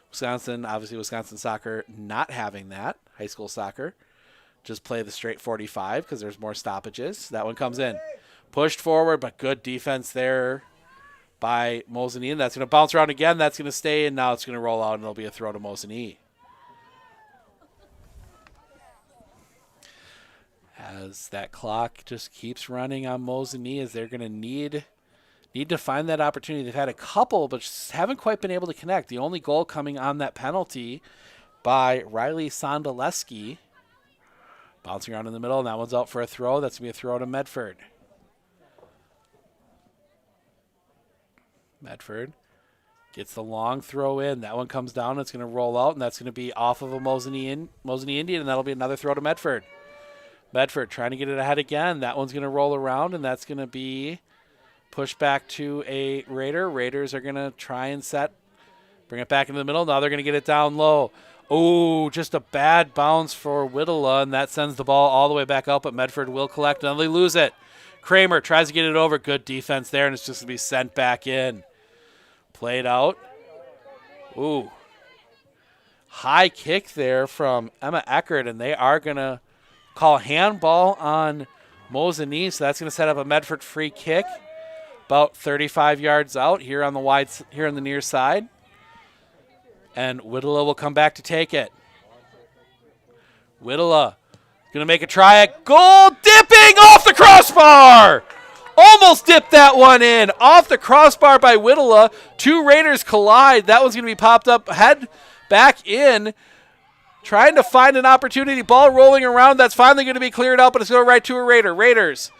Wisconsin soccer not having that, high school soccer. Just play the straight 45 because there's more stoppages. That one comes in. Pushed forward, but good defense there by Mosinee. And that's going to bounce around again. That's going to stay, and now it's going to roll out, and it'll be a throw to Mosinee. As that clock just keeps running on Mosinee, as they're going to need to find that opportunity. They've had a couple, but just haven't quite been able to connect. The only goal coming on that penalty by Riley Sondaleski. Bouncing around in the middle, and that one's out for a throw. That's going to be a throw to Medford. Medford gets the long throw in. That one comes down. It's going to roll out, and that's going to be off of a Mosinee Indian, and that'll be another throw to Medford. Medford trying to get it ahead again. That one's going to roll around, and that's going to be pushed back to a Raider. Raiders are going to try and bring it back into the middle. Now they're going to get it down low. Oh, just a bad bounce for Whittla, and that sends the ball all the way back out, but Medford will collect, and they lose it. Kramer tries to get it over. Good defense there, and it's just going to be sent back in. Played out. Ooh. High kick there from Emma Eckert, and they are going to call handball on Mosinee, so that's going to set up a Medford free kick about 35 yards out here on the near side. And Whittla will come back to take it. Whittla going to make a try at goal, dipping off the crossbar. Almost dipped that one in. Off the crossbar by Whittla. Two Raiders collide. That one's going to be popped up, head back in. Trying to find an opportunity. Ball rolling around. That's finally going to be cleared out, but it's going right to a Raider. Raiders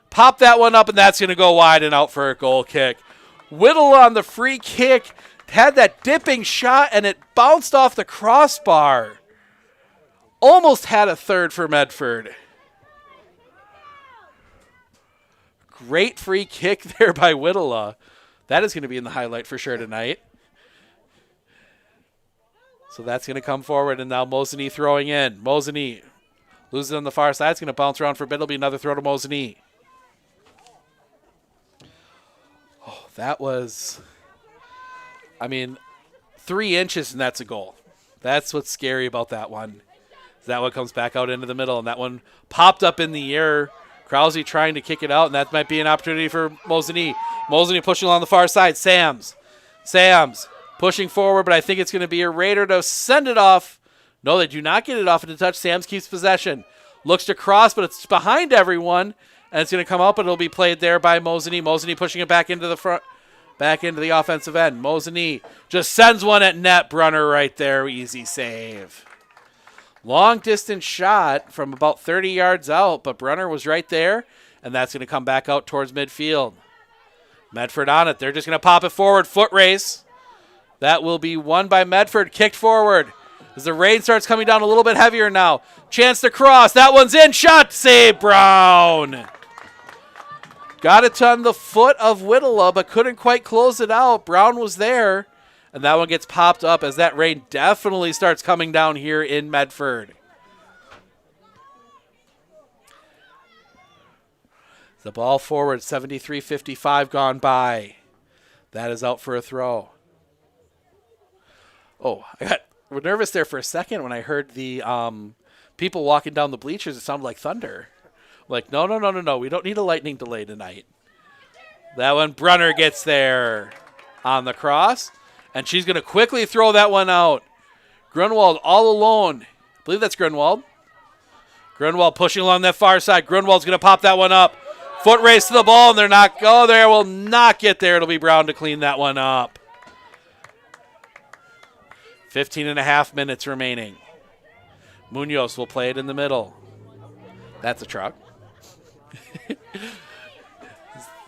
pop that one up, and that's going to go wide and out for a goal kick. Whittla on the free kick had that dipping shot, and it bounced off the crossbar. Almost had a third for Medford. Great free kick there by Whittla. That is going to be in the highlight for sure tonight. So that's going to come forward, and now Mosinee throwing in. Mosinee loses it on the far side. It's going to bounce around for a bit. It'll be another throw to Mosinee. Oh, that was, 3 inches, and that's a goal. That's what's scary about that one. That one comes back out into the middle, and that one popped up in the air. Krause trying to kick it out, and that might be an opportunity for Mosinee. Mosinee pushing along the far side. Sams pushing forward, but I think it's going to be a Raider to send it off. No, they do not get it off into touch. Sams keeps possession. Looks to cross, but it's behind everyone, and it's going to come up, but it'll be played there by Mosinee. Mosinee pushing it back into the front, back into the offensive end. Mosinee just sends one at net. Brunner right there. Easy save. Long distance shot from about 30 yards out, but Brunner was right there, and that's going to come back out towards midfield. Medford on it. They're just going to pop it forward. Foot race. That will be won by Medford. Kicked forward as the rain starts coming down a little bit heavier now. Chance to cross. That one's in. Shot. Save Brown. Got it on the foot of Whittla, but couldn't quite close it out. Brown was there. And that one gets popped up as that rain definitely starts coming down here in Medford. The ball forward, 73-55 gone by. That is out for a throw. Oh, I got nervous there for a second when I heard the people walking down the bleachers. It sounded like thunder. Like, no. We don't need a lightning delay tonight. That one, Brunner gets there on the cross. And she's going to quickly throw that one out. Grunwald all alone. I believe that's Grunwald. Grunwald pushing along that far side. Grunwald's going to pop that one up Foot race to the ball, and they're not, oh, there will not get there. It'll be Brown to clean that one up. 15.5 minutes remaining. Munoz will play it in the middle. That's a truck.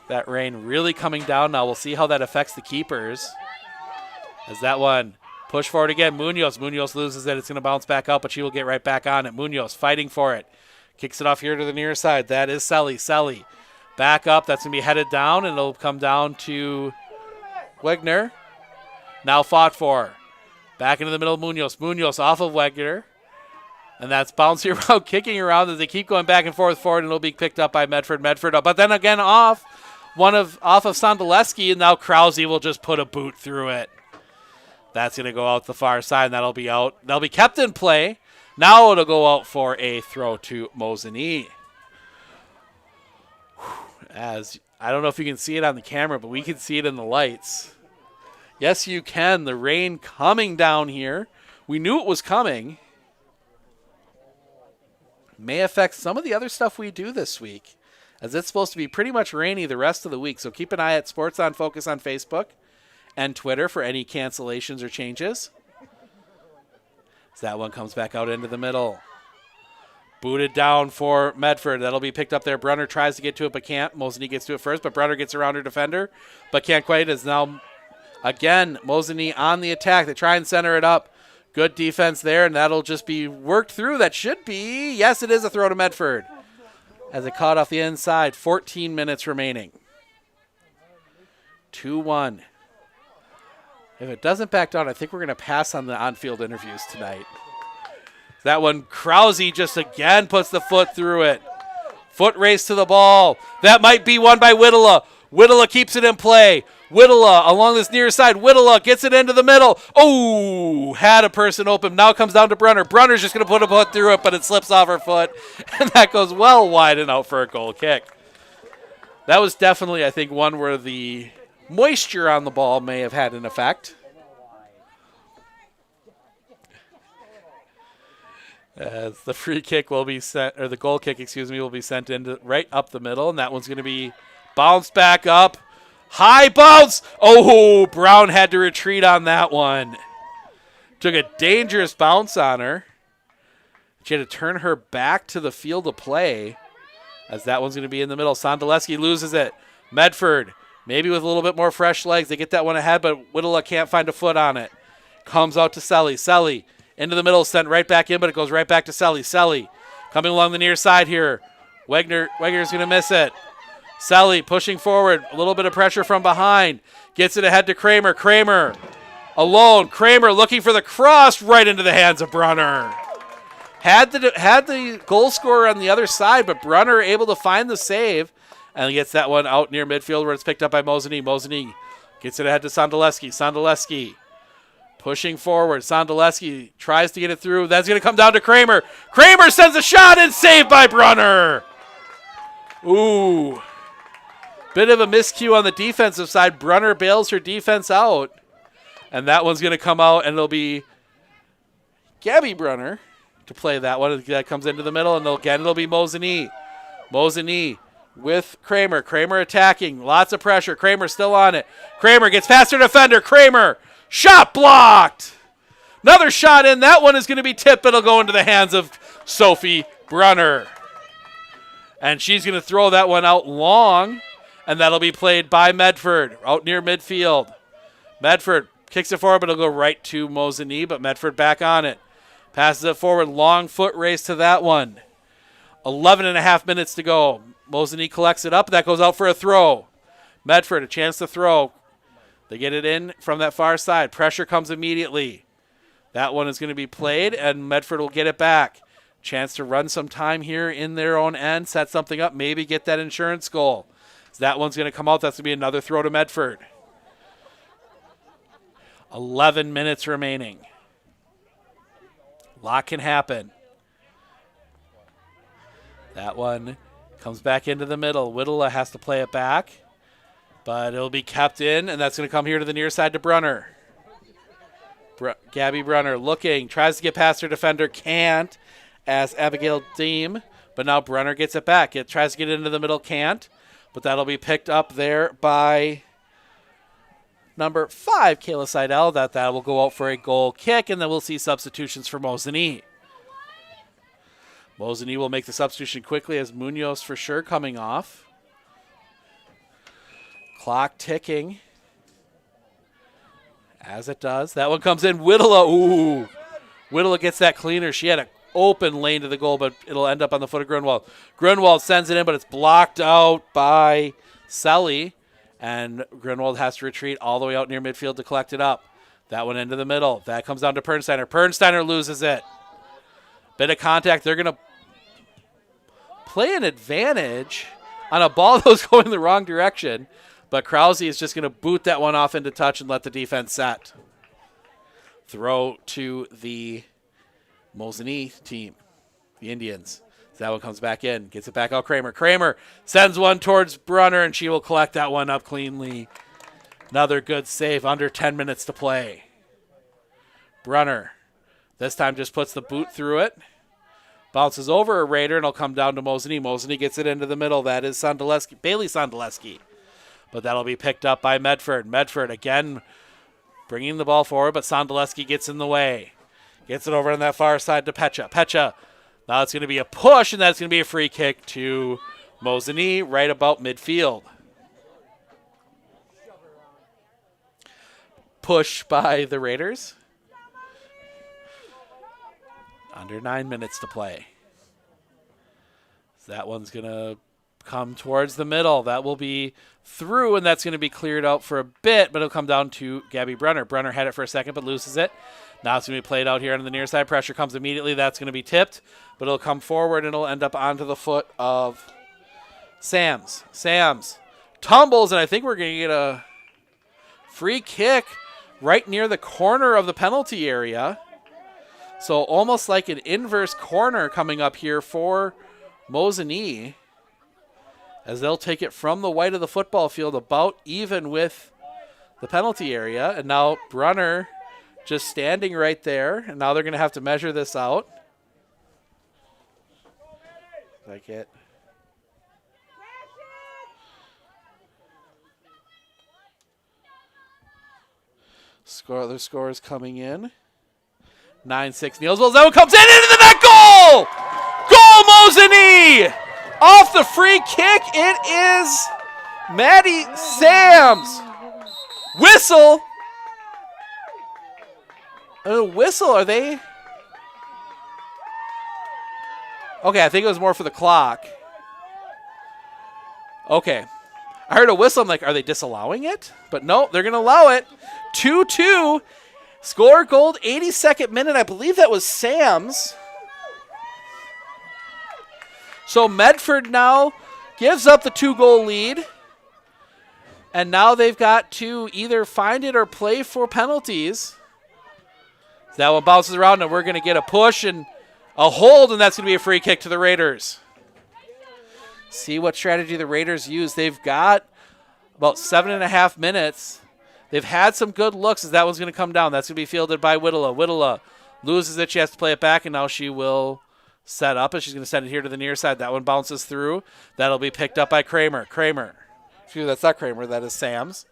That rain really coming down now. We'll see how that affects the keepers. As that one push forward again. Munoz loses it. It's going to bounce back out, but she will get right back on it. Munoz fighting for it. Kicks it off here to the near side. That is Selly. Selly back up. That's going to be headed down, and it'll come down to Wegner. Now fought for. Back into the middle of Munoz. Munoz off of Wegner. And that's bouncing around, kicking around as they keep going back and forth forward, and it'll be picked up by Medford. Medford up, but then again off of Sondoleski, and now Krause will just put a boot through it. That's going to go out the far side, and that'll be out. That'll be kept in play. Now it'll go out for a throw to Mosinee. As I don't know if you can see it on the camera, but we can see it in the lights. Yes, you can. The rain coming down here. We knew it was coming. May affect some of the other stuff we do this week, as it's supposed to be pretty much rainy the rest of the week. So keep an eye at Sports on Focus on Facebook and Twitter for any cancellations or changes. As that one comes back out into the middle. Booted down for Medford. That'll be picked up there. Brunner tries to get to it, but can't. Mosinee gets to it first, but Brunner gets around her defender, but can't quite. As now, again, Mosinee on the attack. They try and center it up. Good defense there, and that'll just be worked through. That should be, yes, it is a throw to Medford. As it caught off the inside, 14 minutes remaining. 2-1. If it doesn't back down, I think we're going to pass on the on-field interviews tonight. That one, Krause just again puts the foot through it. Foot race to the ball. That might be won by Whittla. Whittla keeps it in play. Whittla along this near side. Whittla gets it into the middle. Oh, had a person open. Now comes down to Brunner. Brunner's just going to put a foot through it, but it slips off her foot. And that goes well wide and out for a goal kick. That was definitely, I think, one where the moisture on the ball may have had an effect. As the free kick will be sent, or the goal kick, will be sent into right up the middle, and that one's going to be bounced back up. High bounce. Oh, Brown had to retreat on that one. Took a dangerous bounce on her. She had to turn her back to the field of play, as that one's going to be in the middle. Sondoleski loses it. Medford, maybe with a little bit more fresh legs. They get that one ahead, but Whittla can't find a foot on it. Comes out to Selly. Selly into the middle, sent right back in, but it goes right back to Selly. Selly coming along the near side here. Wegner's going to miss it. Selly pushing forward, a little bit of pressure from behind. Gets it ahead to Kramer. Kramer alone. Kramer looking for the cross right into the hands of Brunner. Had the goal scorer on the other side, but Brunner able to find the save and gets that one out near midfield where it's picked up by Mosinee. Mosinee gets it ahead to Sondoleski. Sondoleski pushing forward. Sondoleski tries to get it through. That's going to come down to Kramer. Kramer sends a shot and saved by Brunner. Ooh. Bit of a miscue on the defensive side. Brunner bails her defense out. And that one's going to come out, and it'll be Gabby Brunner to play that one. That comes into the middle, and again, it'll be Mosinee. Mosinee with Kramer. Kramer attacking. Lots of pressure. Kramer still on it. Kramer gets past her defender. Kramer. Shot blocked. Another shot in. That one is going to be tipped, but it'll go into the hands of Sophie Brunner. And she's going to throw that one out long. And that'll be played by Medford out near midfield. Medford kicks it forward, but it'll go right to Mosinee, but Medford back on it. Passes it forward. Long foot race to that one. 11.5 minutes to go. Mosinee collects it up. That goes out for a throw. Medford, a chance to throw. They get it in from that far side. Pressure comes immediately. That one is going to be played, and Medford will get it back. Chance to run some time here in their own end, set something up, maybe get that insurance goal. So that one's going to come out. That's going to be another throw to Medford. 11 minutes remaining. A lot can happen. That one comes back into the middle. Whittla has to play it back, but it'll be kept in, and that's going to come here to the near side to Brunner. Gabby Brunner looking, tries to get past her defender, can't, as Abigail Deem, but now Brunner gets it back. It tries to get into the middle, can't. But that'll be picked up there by number 5, Kayla Seidel. That will go out for a goal kick, and then we'll see substitutions for Mosinee. Mosinee will make the substitution quickly as Munoz for sure coming off. Clock ticking. As it does. That one comes in. Whittla. Ooh. Whittla gets that cleaner. She had an open lane to the goal, but it'll end up on the foot of Grunwald. Grunwald sends it in, but it's blocked out by Selly. And Grunwald has to retreat all the way out near midfield to collect it up. That one into the middle. That comes down to Pernsteiner. Pernsteiner loses it. Bit of contact. They're going to play an advantage on a ball that was going the wrong direction. But Krause is just going to boot that one off into touch and let the defense set. Throw to the Mosinee team, the Indians. So that one comes back in, gets it back out. Kramer sends one towards Brunner, and she will collect that one up cleanly. Another good save, under 10 minutes to play. Brunner, this time just puts the boot through it. Bounces over a Raider, and it'll come down to Mosinee. Mosinee gets it into the middle. That is Bailey Sondelewski. But that'll be picked up by Medford. Medford again bringing the ball forward, but Sondelewski gets in the way. Gets it over on that far side to Pecha. Pecha, now it's going to be a push, and that's going to be a free kick to Mosinee right about midfield. Push by the Raiders. Under 9 minutes to play. So that one's going to come towards the middle. That will be through, and that's going to be cleared out for a bit, but it'll come down to Gabby Brunner. Brunner had it for a second, but loses it. Now it's going to be played out here on the near side. Pressure comes immediately. That's going to be tipped, but it'll come forward, and it'll end up onto the foot of Sams. Sams tumbles, and I think we're going to get a free kick right near the corner of the penalty area. So almost like an inverse corner coming up here for Mosinee, as they'll take it from the white of the football field about even with the penalty area. And now Brunner just standing right there, and now they're going to have to measure this out. Like it. The score is coming in. 9-6 Nielsville. That one comes in into the net. Goal! Goal, Mosinee! Off the free kick, it is Maddie Sams. Whistle. Whistle, are they? Okay, I think it was more for the clock. Okay. I heard a whistle. I'm like, are they disallowing it? But no, they're going to allow it. 2-2. Score goal, 82nd minute. I believe that was Sams. So Medford now gives up the 2-goal lead. And now they've got to either find it or play for penalties. That one bounces around, and we're going to get a push and a hold, and that's going to be a free kick to the Raiders. See what strategy the Raiders use. They've got about 7.5 minutes. They've had some good looks as that one's going to come down. That's going to be fielded by Whittla. Whittla loses it. She has to play it back, and now she will set up, and she's going to send it here to the near side. That one bounces through. That'll be picked up by Kramer. Excuse me, that's not Kramer. That is Sams.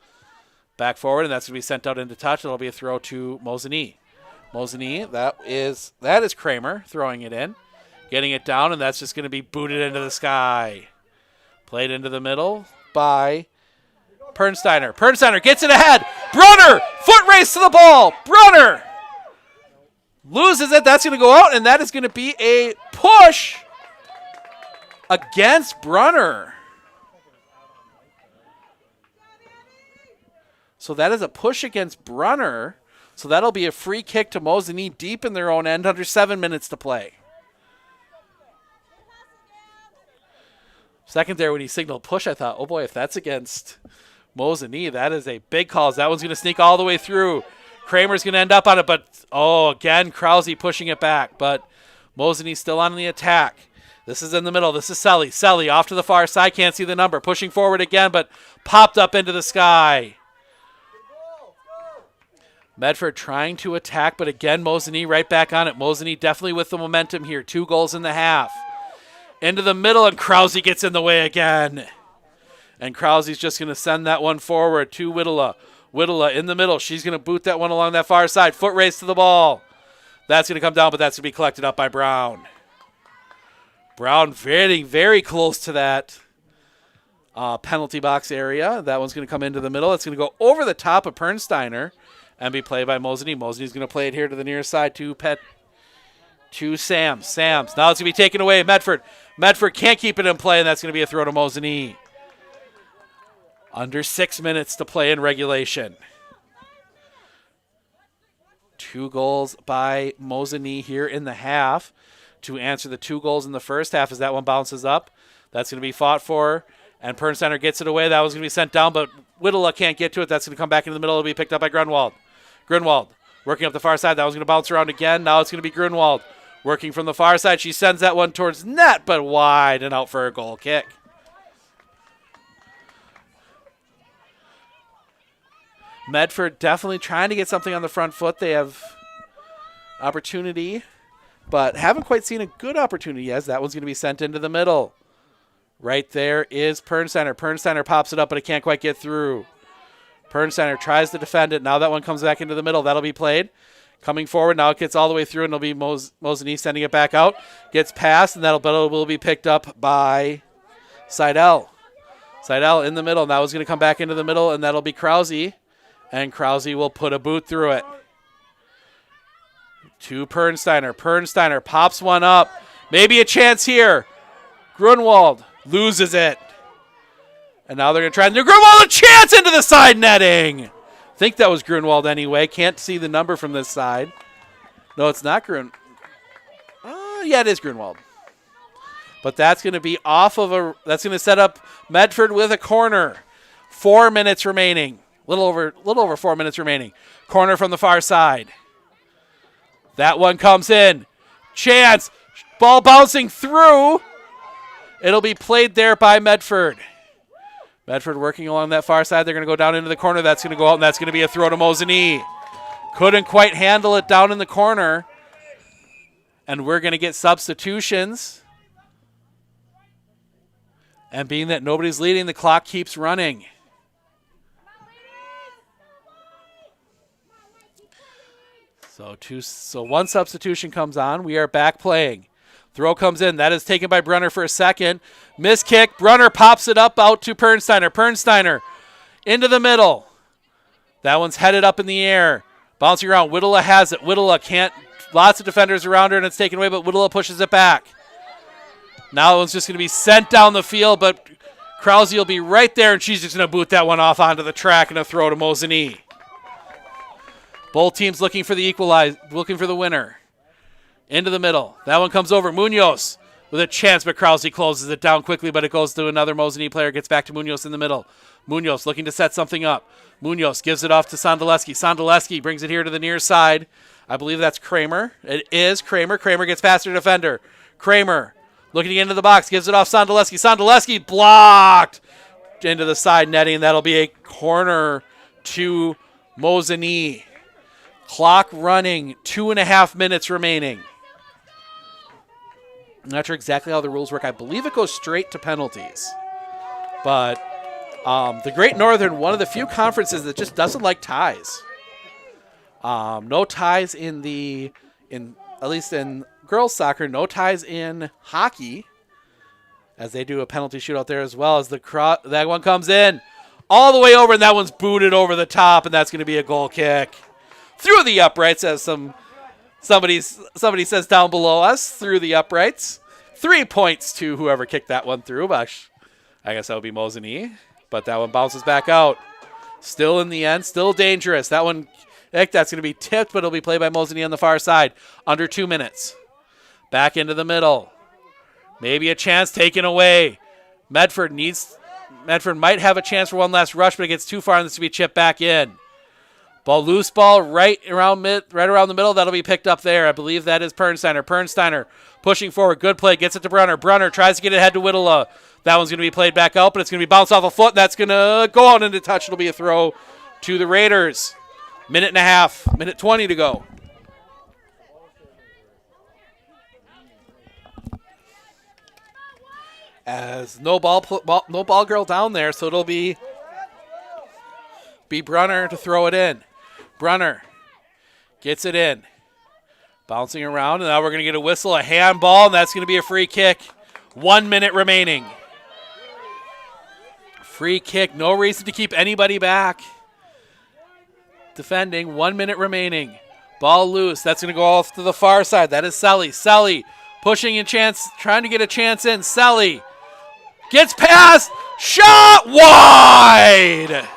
Back forward, and that's going to be sent out into touch. It'll be a throw to Mosinee. Mosinee, that is Kramer throwing it in. Getting it down, and that's just going to be booted into the sky. Played into the middle by Pernsteiner. Pernsteiner gets it ahead. Brunner, foot race to the ball. Brunner loses it. That's going to go out, and that is going to be a push against Brunner. So that is a push against Brunner. So that'll be a free kick to Mosinee deep in their own end, under 7 minutes to play. Second there when he signaled push, I thought, oh boy, if that's against Mosinee, that is a big call. That one's going to sneak all the way through. Kramer's going to end up on it, but, again, Krause pushing it back. But Mosinee still on the attack. This is in the middle. This is Selly. Selly off to the far side. Can't see the number. Pushing forward again, but popped up into the sky. Medford trying to attack, but again, Mosinee right back on it. Mosinee definitely with the momentum here. 2 goals in the half. Into the middle, and Krause gets in the way again. And Krause's just going to send that one forward to Whittla. Whittla in the middle. She's going to boot that one along that far side. Foot race to the ball. That's going to come down, but that's going to be collected up by Brown. Brown very, very close to that penalty box area. That one's going to come into the middle. It's going to go over the top of Pernsteiner and be played by Mosinee. Mosinee's going to play it here to the near side to Sams. Sams. Now it's going to be taken away. Medford. Medford can't keep it in play, and that's going to be a throw to Mosinee. Under 6 minutes to play in regulation. 2 goals by Mosinee here in the half to answer the 2 goals in the first half as that one bounces up. That's going to be fought for, and Pernsteiner gets it away. That was going to be sent down, but Whittla can't get to it. That's going to come back into the middle. It'll be picked up by Grunwald. Grunwald working up the far side. That was going to bounce around again. Now it's going to be Grunwald working from the far side. She sends that one towards net, but wide and out for a goal kick. Medford definitely trying to get something on the front foot. They have opportunity, but haven't quite seen a good opportunity as that one's going to be sent into the middle. Right there is Pernsteiner. Pernsteiner pops it up, but it can't quite get through. Pernsteiner tries to defend it. Now that one comes back into the middle. That'll be played. Coming forward. Now it gets all the way through, and it'll be Mosinee sending it back out. Gets past, and that will be picked up by Seidel. Seidel in the middle. Now it's going to come back into the middle, and that'll be Krause. And Krause will put a boot through it. To Pernsteiner. Pernsteiner pops one up. Maybe a chance here. Grunwald loses it. And now they're going to try and do Grunwald a chance into the side netting. I think that was Grunwald anyway. Can't see the number from this side. No, it's not Grunwald. Yeah, it is Grunwald. But that's going to be that's going to set up Medford with a corner. 4 minutes remaining. Little over 4 minutes remaining. Corner from the far side. That one comes in. Chance. Ball bouncing through. It'll be played there by Medford. Medford working along that far side. They're going to go down into the corner. That's going to go out, and that's going to be a throw to Mosinee. Couldn't quite handle it down in the corner. And we're going to get substitutions. And being that nobody's leading, the clock keeps running. So one substitution comes on. We are back playing. Throw comes in. That is taken by Brunner for a second. Miss kick. Brunner pops it up out to Pernsteiner. Pernsteiner into the middle. That one's headed up in the air. Bouncing around. Whittla has it. Whittla can't. Lots of defenders around her, and it's taken away, but Whittla pushes it back. Now that one's just going to be sent down the field, but Krause will be right there, and she's just going to boot that one off onto the track and a throw to Mosinee. Both teams looking for the winner. Into the middle. That one comes over. Munoz with a chance, but Krause closes it down quickly, but it goes to another Mosinee player. Gets back to Munoz in the middle. Munoz looking to set something up. Munoz gives it off to Sondelewski. Sondelewski brings it here to the near side. I believe that's Kramer. It is Kramer. Kramer gets past her defender. Kramer looking into the box. Gives it off Sondelewski. Sondelewski blocked into the side netting. That'll be a corner to Mosinee. Clock running, 2.5 minutes remaining. I'm not sure exactly how the rules work. I believe it goes straight to penalties. But the Great Northern, one of the few conferences that just doesn't like ties. No ties at least in girls soccer, no ties in hockey, as they do a penalty shootout there as well. As that one comes in all the way over, and that one's booted over the top, and that's going to be a goal kick. Through the uprights, as somebody says down below us, through the uprights. 3 points to whoever kicked that one through. But I guess that would be Mosinee. But that one bounces back out. Still in the end, still dangerous. That one, that's going to be tipped, but it'll be played by Mosinee on the far side. Under 2 minutes. Back into the middle. Maybe a chance taken away. Medford might have a chance for one last rush, but it gets too far, and this will be chipped back in. Loose ball right around the middle. That'll be picked up there. I believe that is Pernsteiner. Pernsteiner pushing forward. Good play. Gets it to Brunner. Brunner tries to get it head to Whittla. That one's going to be played back out, but it's going to be bounced off a foot. That's going to go out into touch. It'll be a throw to the Raiders. Minute and a half. Minute 20 to go. As no ball girl down there, so it'll be Brunner to throw it in. Brunner gets it in. Bouncing around, and now we're going to get a whistle, a handball, and that's going to be a free kick. 1 minute remaining. Free kick, no reason to keep anybody back. Defending, 1 minute remaining. Ball loose, that's going to go off to the far side. That is Selly. Selly pushing a chance, trying to get a chance in. Selly gets past, shot wide!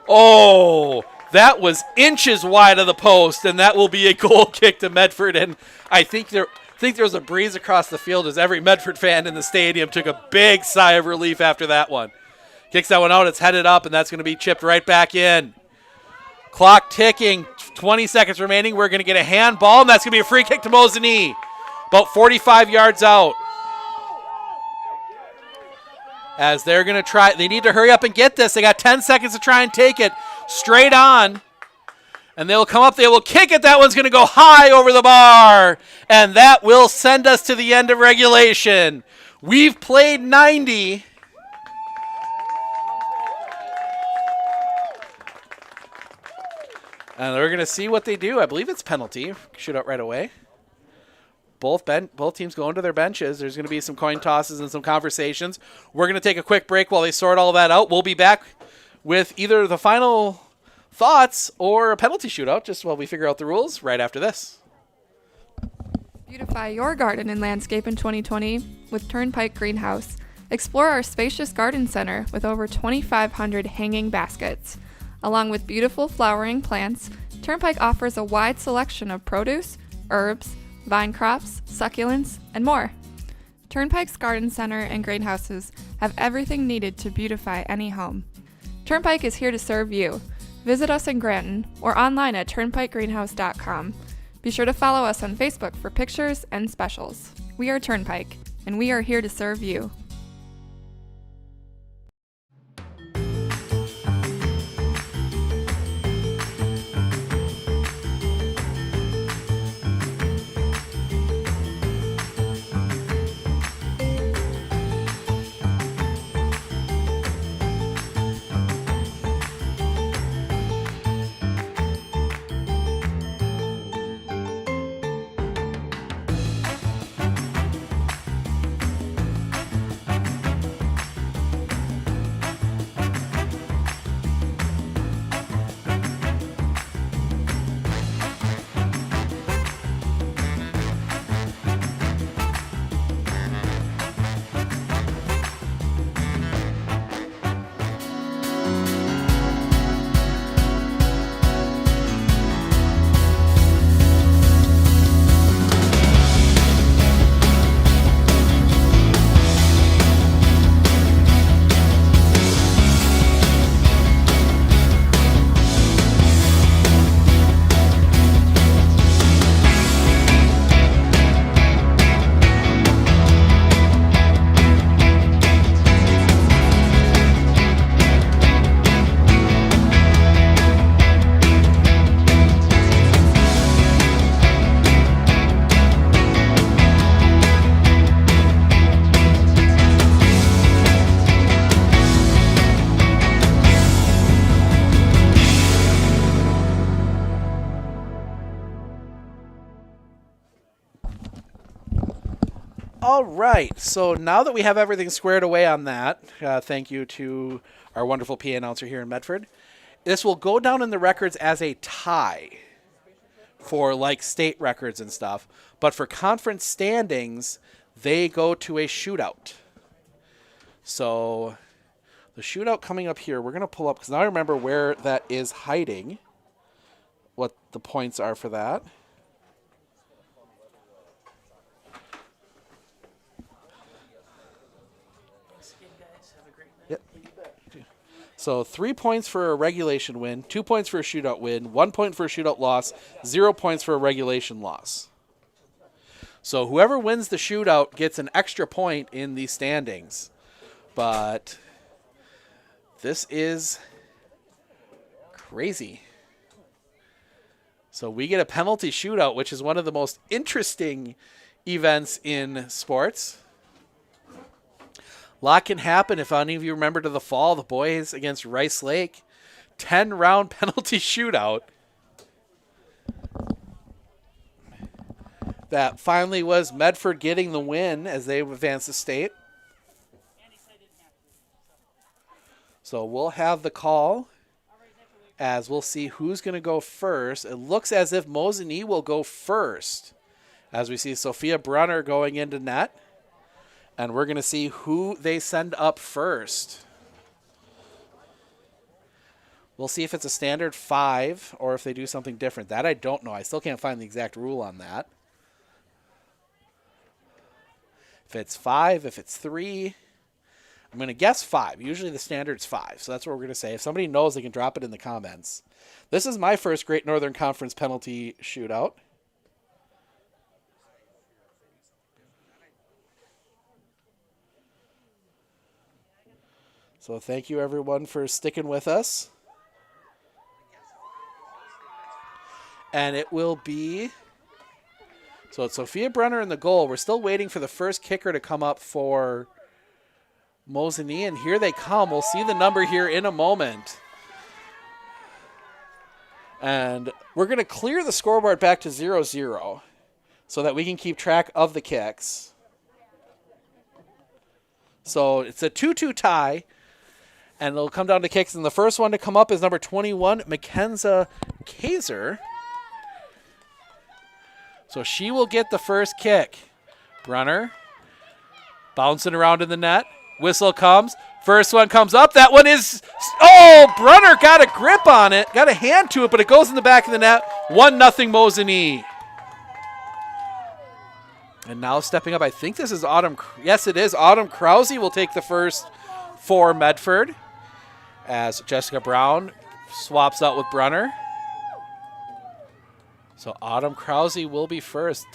Oh, that was inches wide of the post, and that will be a goal kick to Medford. And I think there was a breeze across the field as every Medford fan in the stadium took a big sigh of relief after that one. Kicks that one out, it's headed up, and that's going to be chipped right back in. Clock ticking, 20 seconds remaining. We're going to get a handball, and that's going to be a free kick to Mosinee. About 45 yards out. As they're going to try, they need to hurry up and get this. They got 10 seconds to try and take it straight on. And they'll come up, they will kick it. That one's going to go high over the bar. And that will send us to the end of regulation. We've played 90. And we're going to see what they do. I believe it's penalty. Shootout right away. Both teams go into their benches. There's going to be some coin tosses and some conversations. We're going to take a quick break while they sort all that out. We'll be back with either the final thoughts or a penalty shootout just while we figure out the rules right after this. Beautify your garden and landscape in 2020 with Turnpike Greenhouse. Explore our spacious garden center with over 2,500 hanging baskets. Along with beautiful flowering plants, Turnpike offers a wide selection of produce, herbs, vine crops, succulents, and more. Turnpike's Garden Center and greenhouses have everything needed to beautify any home. Turnpike is here to serve you. Visit us in Granton or online at turnpikegreenhouse.com. Be sure to follow us on Facebook for pictures and specials. We are Turnpike, and we are here to serve you. All right, so now that we have everything squared away on that, thank you to our wonderful PA announcer here in Medford. This will go down in the records as a tie for like state records and stuff, but for conference standings, they go to a shootout. So the shootout coming up here, we're going to pull up, because now I remember where that is hiding, what the points are for that. So 3 points for a regulation win, 2 points for a shootout win, 1 point for a shootout loss, 0 points for a regulation loss. So whoever wins the shootout gets an extra point in the standings. But this is crazy. So we get a penalty shootout, which is one of the most interesting events in sports. A lot can happen if any of you remember to the fall, the boys against Rice Lake. 10-round penalty shootout. That finally was Medford getting the win as they advance the state. So we'll have the call as we'll see who's going to go first. It looks as if Mosinee will go first as we see Sophia Brunner going into net. And we're going to see who they send up first. We'll see if it's a standard 5 or if they do something different. That I don't know. I still can't find the exact rule on that. If it's 5, if it's 3, I'm going to guess 5. Usually the standard's 5, so that's what we're going to say. If somebody knows, they can drop it in the comments. This is my first Great Northern Conference penalty shootout. So thank you, everyone, for sticking with us. And it will be... So it's Sophia Brunner in the goal. We're still waiting for the first kicker to come up for Mosinee, and here they come. We'll see the number here in a moment. And we're going to clear the scoreboard back to 0-0 so that we can keep track of the kicks. So it's a 2-2 tie, and it'll come down to kicks. And the first one to come up is number 21, Mackenzie Kaiser. So she will get the first kick. Brunner bouncing around in the net. Whistle comes. First one comes up. That one is... Oh, Brunner got a grip on it. Got a hand to it, but it goes in the back of the net. 1-0 Mosinee. And now stepping up, I think this is Autumn. Yes, it is. Autumn Krause will take the first for Medford as Jessica Brown swaps out with Brunner. So Autumn Krause will be first.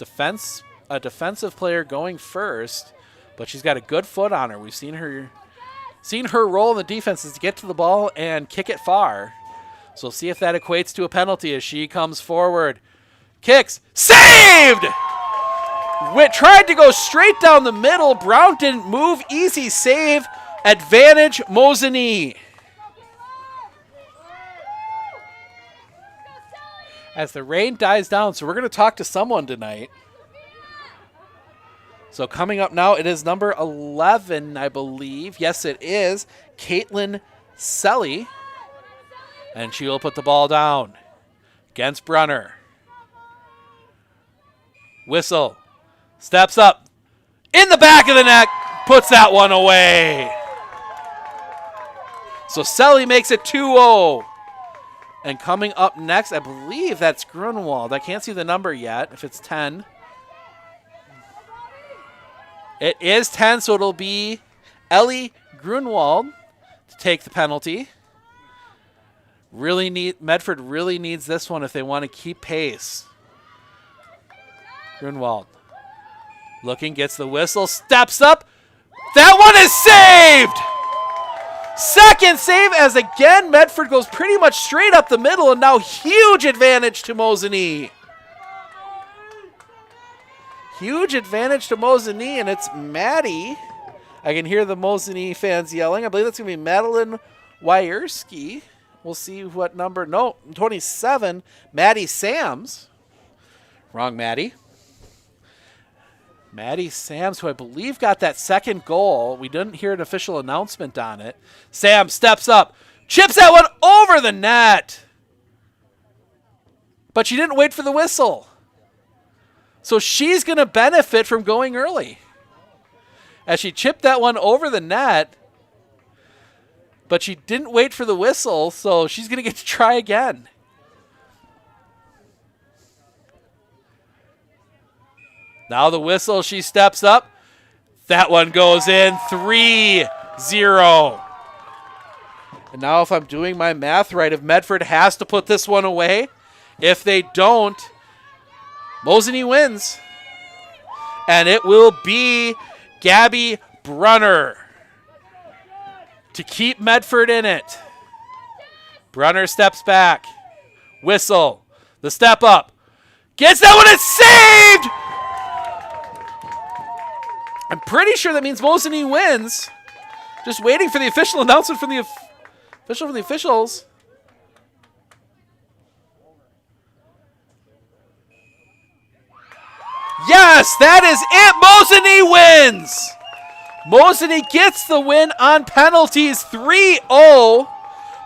A defensive player going first, but she's got a good foot on her. We've seen her role in the defense is to get to the ball and kick it far. So we'll see if that equates to a penalty as she comes forward. Kicks. Saved! Tried to go straight down the middle. Brown didn't move. Easy save. Advantage Mosinee. As the rain dies down, so we're going to talk to someone tonight. So coming up now, it is number 11, I believe. Yes, it is. Caitlin Selly. And she will put the ball down against Brunner. Whistle. Steps up. In the back of the net. Puts that one away. So Selly makes it 2-0. And coming up next, I believe that's Grunwald. I can't see the number yet, if it's 10. It is 10, so it'll be Ellie Grunwald to take the penalty. Medford really needs this one if they want to keep pace. Grunwald looking, gets the whistle, steps up. That one is saved! Second save as again Medford goes pretty much straight up the middle, and now huge advantage to Mosinee. Huge advantage to Mosinee, and it's Maddie. I can hear the Mosinee fans yelling. I believe that's going to be Madeline Wierski. We'll see what number. No, 27, Maddie Sams. Wrong Maddie. Maddie Sams, who I believe got that second goal. We didn't hear an official announcement on it. Sam steps up, chips that one over the net. But she didn't wait for the whistle. So she's going to benefit from going early. As she chipped that one over the net, but she didn't wait for the whistle, so she's going to get to try again. Now the whistle, she steps up. That one goes in, 3-0. And now if I'm doing my math right, if Medford has to put this one away, if they don't, Mosinee wins. And it will be Gabby Brunner to keep Medford in it. Brunner steps back. Whistle. The step up. Gets that one, it's saved! I'm pretty sure that means Mosinee wins. Just waiting for the official announcement from the officials. Yes, that is it. Mosinee wins. Mosinee gets the win on penalties, 3-0.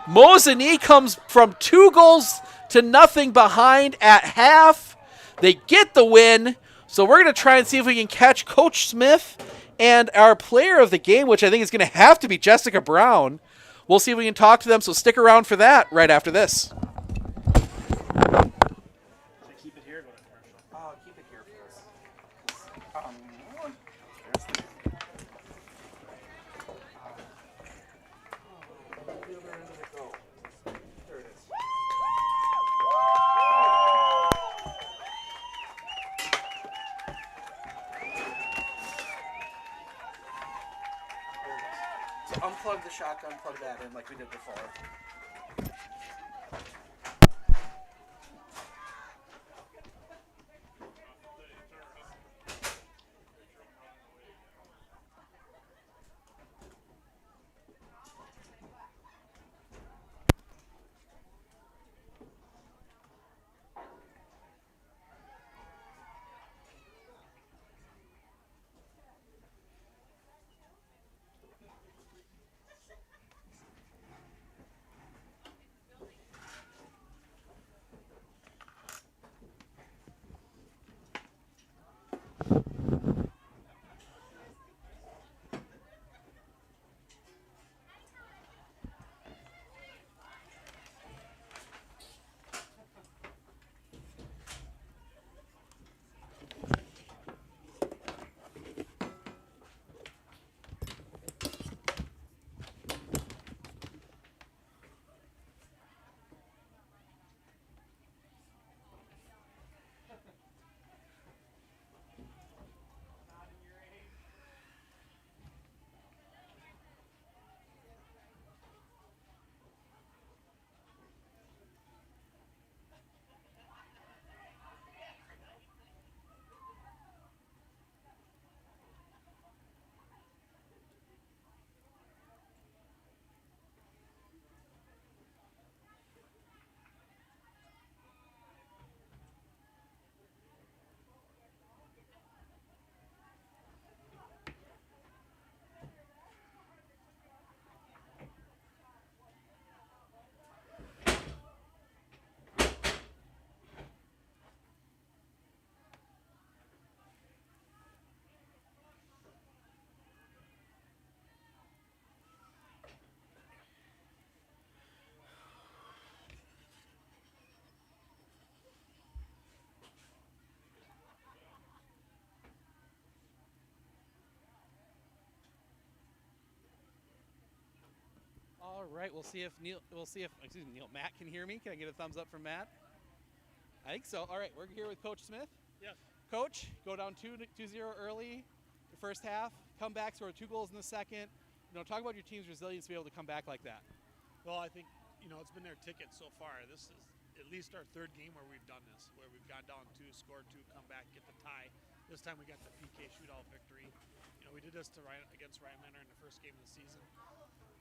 Mosinee comes from 2-0 behind at half. They get the win. So we're going to try and see if we can catch Coach Smith and our player of the game, which I think is going to have to be Jessica Brown. We'll see if we can talk to them, so stick around for that right after this. Unplug the shotgun, plug that in like we did before. All right, we'll see if Matt can hear me. Can I get a thumbs up from Matt? I think so. All right, we're here with Coach Smith. Yes. Coach, go down 2-0 early the first half, come back, score 2 goals in the second. Talk about your team's resilience to be able to come back like that. Well, I think, it's been their ticket so far. This is at least our third game where we've done this, where we've gone down 2, scored 2, come back, get the tie. This time we got the PK shootout victory. We did this against Ryan Manor in the first game of the season.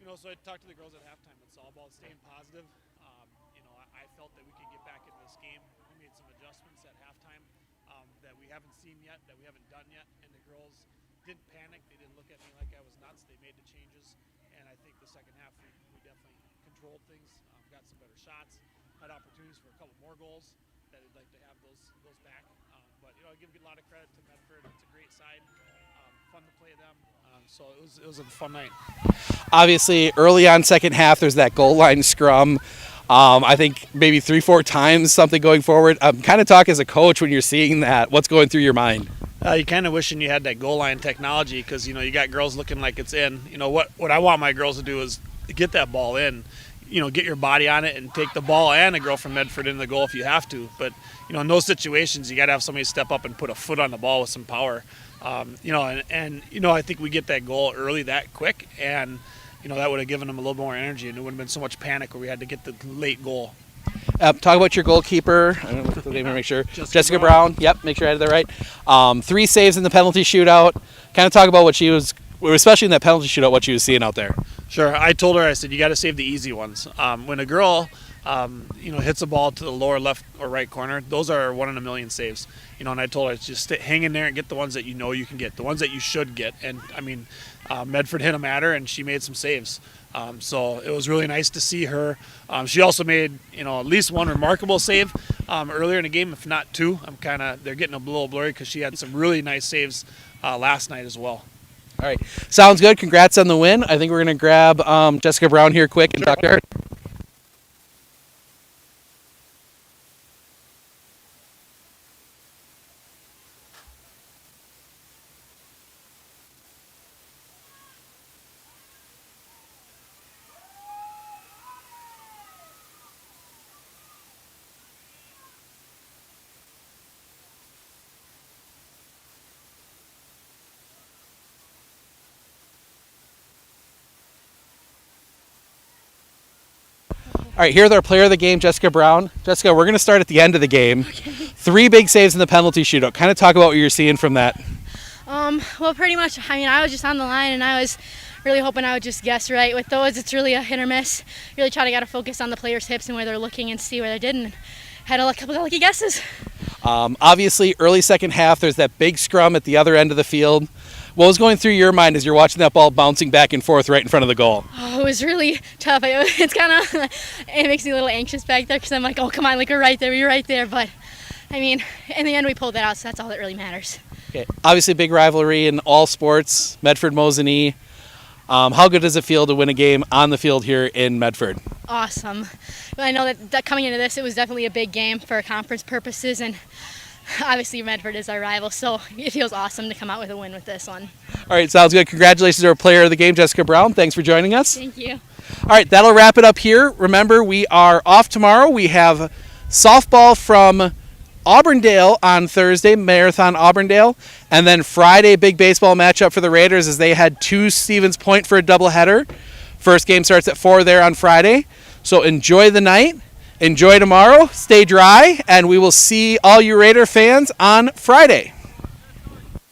So I talked to the girls at halftime. It's all about staying positive. I felt that we could get back into this game. We made some adjustments at halftime that we haven't seen yet, that we haven't done yet, and the girls didn't panic. They didn't look at me like I was nuts. They made the changes, and I think the second half we definitely controlled things, got some better shots, had opportunities for a couple more goals that I'd like to have those back. But I give a lot of credit to Medford. It's a great side. Fun to play them. So it was a fun night. Obviously, early on second half, there's that goal line scrum. I think maybe 3-4 times something going forward. Kind of talk as a coach when you're seeing that. What's going through your mind? You kind of wishing you had that goal line technology because, you got girls looking like it's in. What I want my girls to do is get that ball in. Get your body on it and take the ball and a girl from Medford into the goal if you have to. But, in those situations, you got to have somebody step up and put a foot on the ball with some power. I think we get that goal early that quick, and that would have given them a little more energy, and it wouldn't have been so much panic where we had to get the late goal. Talk about your goalkeeper. I don't know if the name, make sure. Jessica Brown. Yep, make sure I had that right. 3 saves in the penalty shootout. Kind of talk about what she was especially in that penalty shootout, what she was seeing out there. Sure. I told her, I said, you got to save the easy ones. When a girl, hits a ball to the lower left or right corner, those are 1 in a million saves. And I told her, just hang in there and get the ones that you know you can get, the ones that you should get. And, Medford hit them at her, and she made some saves. So it was really nice to see her. She also made, at least one remarkable save earlier in the game, if not two. They're getting a little blurry because she had some really nice saves last night as well. All right. Sounds good. Congrats on the win. I think we're going to grab Jessica Brown here quick and talk to her. All right, here's our player of the game, Jessica Brown. Jessica, we're going to start at the end of the game. 3 big saves in the penalty shootout. Kind of talk about what you're seeing from that. Well, pretty much, I was just on the line, and I was really hoping I would just guess right. With those, it's really a hit or miss. Really try to get a focus on the players' hips and where they're looking and see where they did, and had a couple of lucky guesses. Obviously, early second half, there's that big scrum at the other end of the field. What was going through your mind as you're watching that ball bouncing back and forth right in front of the goal? Oh, it was really tough. It makes me a little anxious back there because I'm like, oh, come on, we're right there. But, in the end, we pulled that out, so that's all that really matters. Okay. Obviously, big rivalry in all sports, Medford, Mosinee. How good does it feel to win a game on the field here in Medford? Awesome. I know that coming into this, it was definitely a big game for conference purposes, and obviously Medford is our rival, so it feels awesome to come out with a win with this one. All right, sounds good. Congratulations to our player of the game, Jessica Brown. Thanks for joining us. Thank you. All right, that'll wrap it up here. Remember, we are off tomorrow. We have softball from Auburndale on Thursday, Marathon Auburndale, and then Friday, big baseball matchup for the Raiders as they head to Stevens Point for a doubleheader. First game starts at 4 there on Friday. So enjoy the night. Enjoy tomorrow, stay dry, and we will see all you Raider fans on Friday.